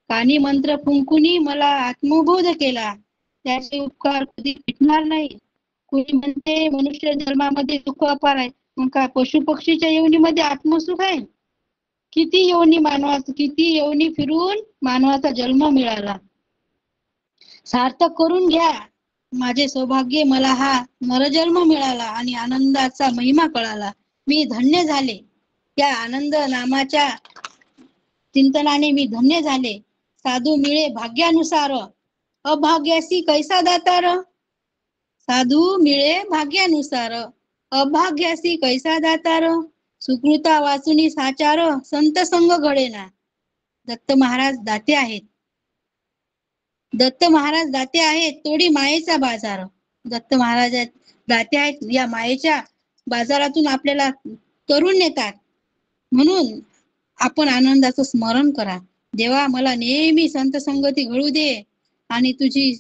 कानी मंत्र फुंकुनी मला आत्मबोध केला. त्याचे उपकार कधी भेटणार नाही. कुणी म्हणते मनुष्य जन्मामध्ये सुख अपार आहे. मग काय पशु पक्षीच्या योनीमध्ये आत्मसुख आहे? किती योनी फिरून मानवाचा जन्म मिळाला. सार्थक करून घ्या. माझे सौभाग्य, मला हा नरजन्म मिळाला आणि आनंदाचा महिमा कळाला. मी धन्य झाले. त्या आनंद नामाच्या चिंतनाने मी धन्य झाले. साधू मिळे भाग्यानुसार, अभाग्यासी कैसा दातार. साधू मिळे भाग्यानुसार, अभाग्यासी कैसा दातार. सुकृता वाचुनी साचार, संत संग घडेना. दत्त महाराज दाते आहेत. दत्त महाराज दाते आहेत. तोडी मायेचा बाजार. दत्त महाराज दाते आहेत. या मायेच्या बाजारातून आपल्याला तरुण नेतात. म्हणून आपण आनंदाचं स्मरण करा. देवा, मला नेहमी संत संगती घडू दे आणि तुझी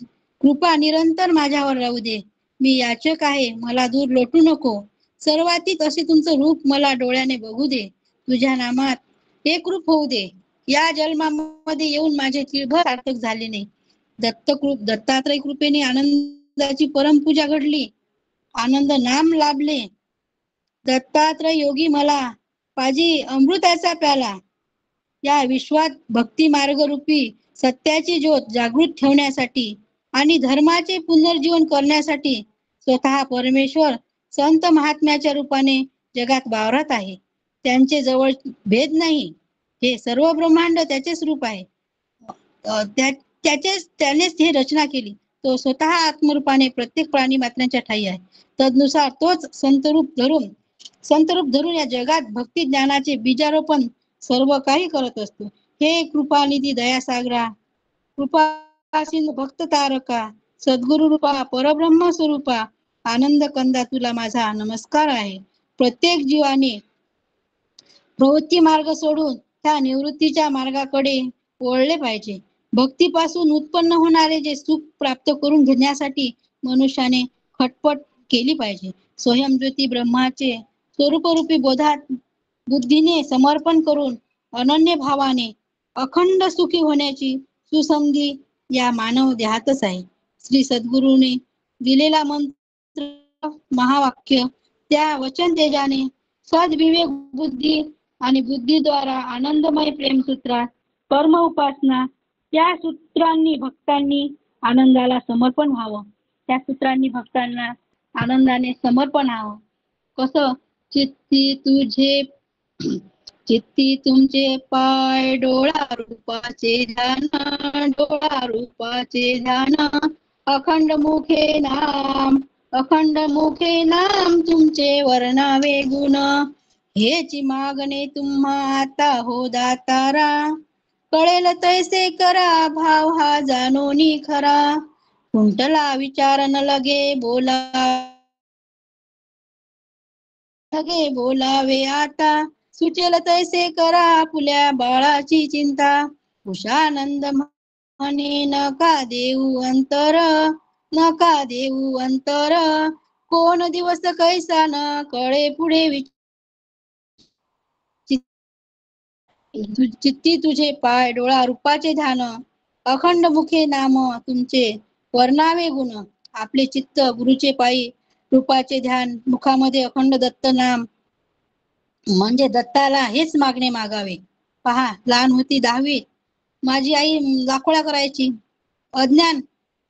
कृपा निरंतर माझ्यावर राहू दे. मी याचक आहे, मला दूर लोटू नको. सर्वातीत असे तुमचं रूप मला डोळ्याने बघू दे. तुझ्या नामात एक रूप होऊ दे. या जन्मामध्ये येऊन माझे चिरभर सार्थक झाले नाही. दत्तात्रय कृपेने आनंदाची परमपूजा घडली. आनंद नाम लाभले. दत्तात्रय योगी मला पाजी अमृताचा प्याला. या विश्वात भक्ती मार्ग रूपी सत्याची ज्योत जागृत ठेवण्यासाठी आणि धर्माचे पुनर्जीवन करण्यासाठी स्वतः परमेश्वर संत महात्म्याच्या रूपाने जगात वावरत आहे. त्यांचे जवळ भेद नाही. हे सर्व ब्रह्मांड त्याचेच रूप आहे. त्यानेच ही रचना केली. तो स्वतः आत्मरूपाने प्रत्येक प्राणी मात्रांच्या ठाई आहे. तदनुसार तोच संतरूप धरून या जगात भक्ती ज्ञानाचे बीजारोपण सर्व काही करत असतो. हे कृपानिधी दयासागरा, कृपा सिंधू भक्त तारका, सद्गुरु रूपा, परब्रह्म स्वरूपा, आनंद कंदा, तुला माझा नमस्कार आहे. प्रत्येक जीवाने प्रवृत्ती मार्ग सोडून त्या निवृत्तीच्या मार्गाकडे वळले पाहिजे. भक्तीपासून उत्पन्न होणारे जे सुख प्राप्त करून घेण्यासाठी मनुष्याने खटपट केली पाहिजे. स्वयंज्योती ब्रह्माचे स्वरूपरूपी बोधात बुद्धीने समर्पण करून अनन्य भावाने अखंड सुखी होण्याची सुसंधी या मानव देहातच आहे. श्री सद्गुरूने दिलेला मंत्र महावाक्य त्या वचन तेजाने सद्विवेक बुद्धी आणि बुद्धीद्वारा आनंदमय प्रेमसूत्रात कर्म उपासना त्या सूत्रांनी भक्तांनी आनंदाला समर्पण व्हावं. त्या सूत्रांनी भक्तांना आनंदाने समर्पण व्हावं. कसं? चित्ती तुमचे पाय डोळा रूपाचे ध्यान, डोळा रूपाचे ध्यान, अखंड मुखे नाम तुमचे वर्णावे गुण. हेची मागणे तुम्हा आता हो दातारा, कळेल तैसे करा भाव हा जाणोनी खरा. कुंटला विचार न लगे बोलावे आता, सुचेल तैसे करा फुल्या बाळाची चिंता. उषानंद म्हणे नका देऊ अंतर, कोण दिवस कैसा न कळे पुढे चित्ती तुझे पाय डोळा रूपाचे ध्यान, अखंड मुखे नाम तुमचे वर्णावे गुण. आपले चित्त गुरुचे पायी रूपाचे ध्यान, मुखामध्ये अखंड दत्त नाम म्हणजे दत्ताला हेच मागणे मागावे. पहा, लहान होती 10वी, माझी आई लाखोळा करायची. अज्ञान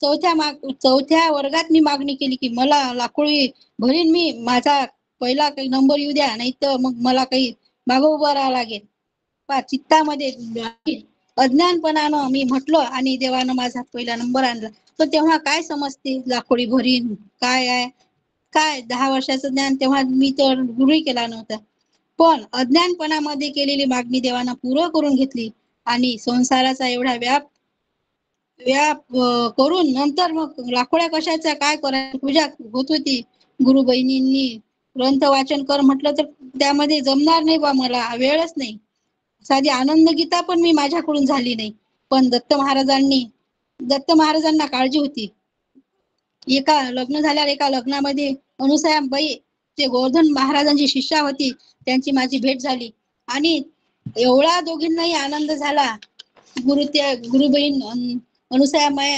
चौथ्या वर्गात मी मागणी केली की मला लाखोळी भरीन मी, माझा पहिला काही नंबर येऊ द्या, नाही तर मग मला काही मागं उभं राहावं लागेल. चित्तामध्ये अज्ञानपणानं मी म्हटलं आणि देवानं माझा पहिला नंबर आणला. तर तेव्हा काय समजते लाखोळी भरीन काय आहे, काय 10 वर्षाचं ज्ञान तेव्हा मी तर गुरुही केला नव्हता. पण अज्ञानपणामध्ये केलेली मागणी देवानं पूर्ण करून घेतली आणि संसाराचा एवढा व्याप करून नंतर मग लाखोळ्या कशाचा काय करायचं, पूजा होत होती. गुरु बहिणींनी ग्रंथ वाचन कर म्हटलं तर त्यामध्ये जमणार नाही बा, मला वेळच नाही. साधी आनंद गीता पण मी माझ्याकडून झाली नाही. पण दत्त महाराजांना काळजी होती. एका लग्न झाल्यावर एका लग्नामध्ये अनुसयाबाई जे गोवर्धन महाराजांची शिष्या होती त्यांची माझी भेट झाली आणि एवढा दोघींनाही आनंद झाला. गुरु बहीण अनुसयाबाई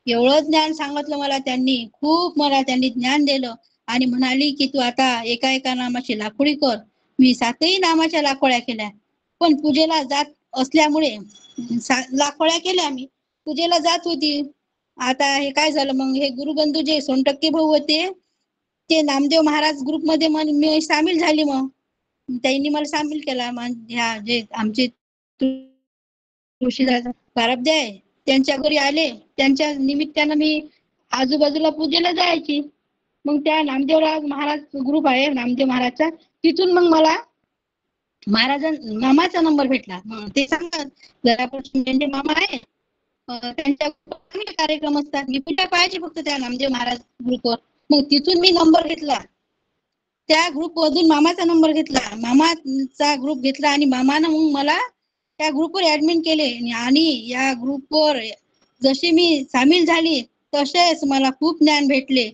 एवढं ज्ञान सांगितलं मला त्यांनी, खूप मला त्यांनी ज्ञान दिलं आणि म्हणाली की तू आता एका नामाची लाखोळी कर. मी 7ही नामाच्या लाखोळ्या केल्या. पण पूजेला जात असल्यामुळे लाखोळ्या केल्या, मी पूजेला जात होती. आता हे काय झालं मग, हे गुरुबंधू जे सोनटक्के भाऊ होते ते नामदेव महाराज ग्रुप मध्ये मी सामील झाली. मग त्यांनी मला सामील केला. ह्या जे आमचे तुळशीदास प्रारब्ध आहे त्यांच्या घरी आले, त्यांच्या निमित्तानं मी आजूबाजूला पूजेला जायची. मग त्या नामदेवराज महाराज ग्रुप आहे नामदेव महाराजचा, तिथून मग मला मामाचा नंबर भेटला. ते सांगतात जरा मामा आहे त्यांच्या कार्यक्रम असतात, मी पूजा पाहायची फक्त त्या नामदेव महाराज ग्रुपवर. मग तिथून मी नंबर घेतला, त्या ग्रुप मधून मामाचा नंबर घेतला, मामाचा ग्रुप घेतला आणि मामानं मग मला त्या ग्रुपवर ऍडमिन केले. आणि या ग्रुपवर जशी मी सामील झाली तसेच मला खूप ज्ञान भेटले.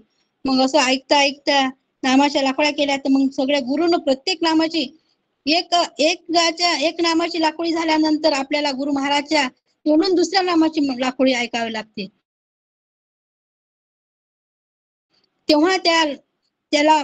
मग असं ऐकता ऐकता नामाच्या लाकड्या केल्या. तर मग सगळ्या गुरुनं प्रत्येक नामाची एक नामाची लाकडी झाल्यानंतर आपल्याला गुरु महाराजच्या तोडून दुसऱ्या नामाची लाकडी ऐकावी लागते. तेव्हा त्याला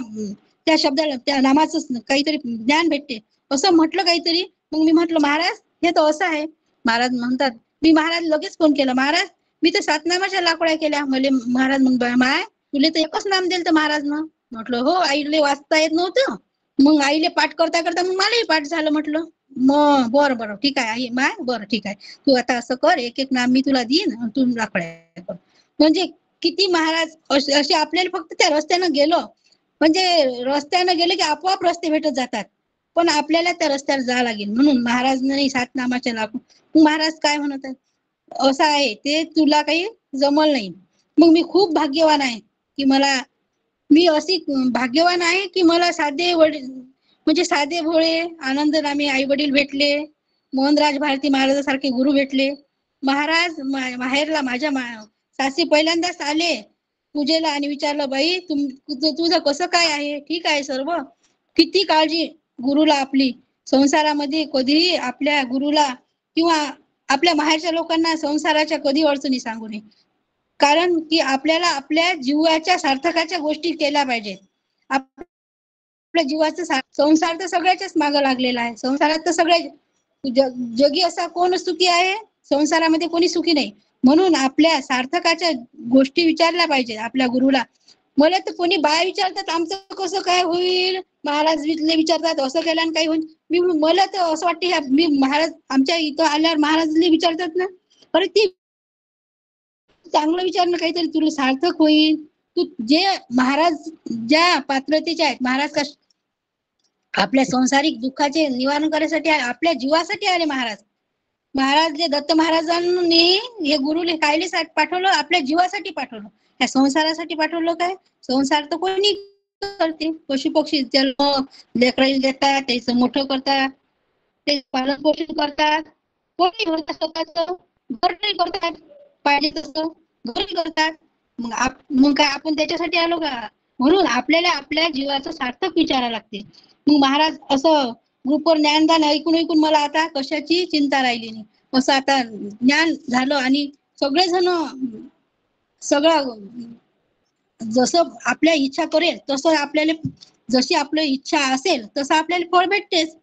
त्या शब्दाला त्या नामाचं काहीतरी ज्ञान भेटते असं म्हटलं काहीतरी. मग मी म्हटलं महाराज हे तर असं आहे. महाराज म्हणतात, मी महाराज लगेच फोन केला, महाराज मी तर 7 नामाच्या लाकड्या केल्या. मला महाराज मग माय तुले तर एकच नाम दिलं तर महाराज ना. म्हटलं हो, आईले वाचता येत नव्हतं. मग आईले पाठ करता करता मग मलाही पाठ झालं. म्हटलं मग बरं बरं ठीक आहे आई माय, बरं ठीक आहे, तू आता असं कर, एक एक नाम मी तुला देईन, तू लाकड्या कर. म्हणजे किती महाराज असे आपल्याला फक्त त्या रस्त्यानं गेलो म्हणजे रस्त्यानं गेले की आपोआप रस्ते भेटत जातात. पण आपल्याला त्या रस्त्यावर जावं लागेल. म्हणून महाराज नाही 7 नामाच्या लाकूड. महाराज काय म्हणत आहेत, असं आहे ते तुला काही जमल नाही. मग मी खूप भाग्यवान आहे की मी अशी भाग्यवान आहे की मला साधे वडील म्हणजे साधे भोळे आनंदनामी आई वडील भेटले. मोहनराज भारती महाराजासारखे गुरु भेटले. महाराज माहेरला माझ्या सासी पहिल्यांदाच आले पूजेला आणि विचारलं, बाई तुझं कसं काय आहे, ठीक आहे सर्व. किती काळजी गुरुला आपली. संसारामध्ये कधीही आपल्या गुरुला किंवा आपल्या माहेरच्या लोकांना संसाराच्या कधी अडचणी सांगू नये. कारण की आपल्याला आपल्या जीवाच्या सार्थकाच्या गोष्टी केल्या पाहिजेत. आपल्या जीवाचं संसार तर सगळ्याच्याच मागं लागलेला आहे. संसारात तर सगळ्या जगी असा कोण सुखी आहे, संसारामध्ये कोणी सुखी नाही. म्हणून आपल्या सार्थकाच्या गोष्टी विचारल्या पाहिजे आपल्या गुरुला. मला तर कोणी बाय विचारतात आमचं कसं काय होईल, महाराज विचारतात असं केल्यानं काय होईल. मला तर असं वाटते मी महाराज आमच्या इथं आल्यावर महाराजले विचारतात ना, अरे ती चांगलं विचारणं काहीतरी तुला सार्थक होईल. तू जे महाराज ज्या पात्रतेचे आहेत, महाराज का आपल्या संसारिक दुःखाचे निवारण करण्यासाठी आपल्या जीवासाठी आले महाराज. महाराज दत्त महाराजांनी हे गुरुले कायले पाठवलं, आपल्या जीवासाठी पाठवलं. ह्या संसारासाठी पाठवलं काय. संसार तर कोणी करते, पशु पक्षी जन्म लेकराला देतात, त्याचं मोठं करतात, ते पालन पोषण करतात. कोणी स्वतःच घर नाही करतात, पाहिजे तसं घरी करतात. मग काय आपण त्याच्यासाठी आलो का. म्हणून आपल्याला आपल्या जीवाचं सार्थक विचारायला लागते. मग महाराज असं ग्रुपवर ज्ञानदान ऐकून मला आता कशाची चिंता राहिली नाही. असं आता ज्ञान झालं आणि सगळेजण सगळं जसं आपल्या इच्छा करेल तसं आपल्याला, जशी आपली इच्छा असेल तसं आपल्याला फळ भेटतेच,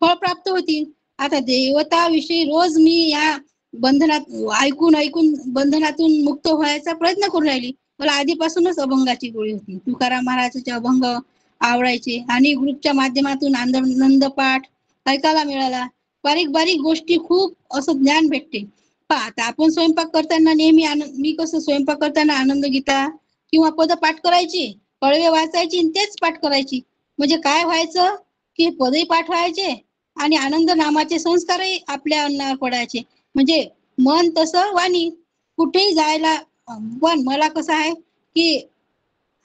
फळ प्राप्त होतील. आता देवताविषयी रोज मी या बंधनात ऐकून बंधनातून मुक्त व्हायचा प्रयत्न करून राहिली. मला आधीपासूनच अभंगाची गोळी होती. तुकाराम महाराजांचे अभंग आवडायचे आणि ग्रुपच्या माध्यमातून आनंद पाठ ऐकायला मिळाला. बारीक बारीक गोष्टी खूप असं ज्ञान भेटते. आता आपण स्वयंपाक करताना नेहमी मी कसं स्वयंपाक करताना आनंद गीता किंवा पद पाठ करायची, कळवे वाचायची आणि तेच पाठ करायची. म्हणजे काय व्हायचं की पदही पाठ व्हायचे आणि आनंद नामाचे संस्कारही आपल्या अन्नावर पडायचे. म्हणजे मन तसं वाणी कुठेही जायला. पण मला कसं आहे की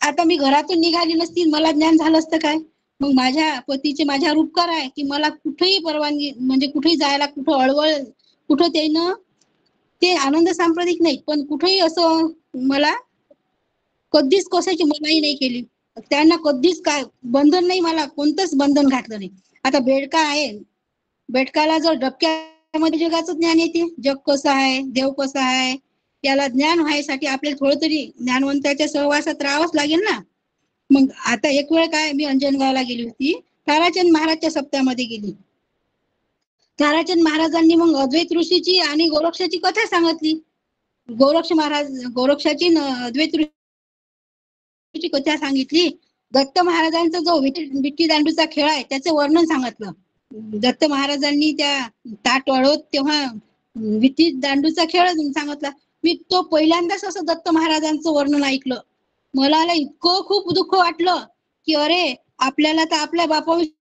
आता मी घरातून निघाली नसती, मला ज्ञान झालं असतं काय. मग माझ्या पतीचे माझ्यावर उपकार आहे की मला कुठेही परवानगी म्हणजे कुठेही जायला, कुठं अडवळ कुठं त्यानं ते आनंद सांप्रदायिक नाही पण कुठेही असं मला कधीच कशाची मनाई नाही केली. त्यांना कधीच काय बंधन नाही, मला कोणतंच बंधन घातलं नाही. आता बेडका आहे, बेडकाला जर डबक्यामध्ये जगाचं ज्ञान येते, जग कसं आहे, देव कसं आहे, याला ज्ञान व्हायसाठी आपल्याला थोडं तरी ज्ञानवंताच्या सहवासात राहावंच लागेल ना. मग आता एक वेळ काय मी अंजनगावला गेली होती, ताराचंद महाराजच्या सप्त्यामध्ये गेली. ताराचंद महाराजांनी मग अद्वैत ऋषीची आणि गोरक्षाची कथा सांगितली. गोरक्षाची अद्वैत ऋषीची कथा सांगितली. दत्त महाराजांचा जो विट्टी दांडूचा खेळ आहे त्याचं वर्णन सांगितलं. दत्त महाराजांनी त्या ताट वाढवत तेव्हा विट्टी दांडूचा खेळ सांगितला. मी तो पहिल्यांदाच असं दत्त महाराजांचं वर्णन ऐकलं. मला इतकं खूप दुःख वाटलं की अरे आपल्याला तर आपल्या बापाविषयी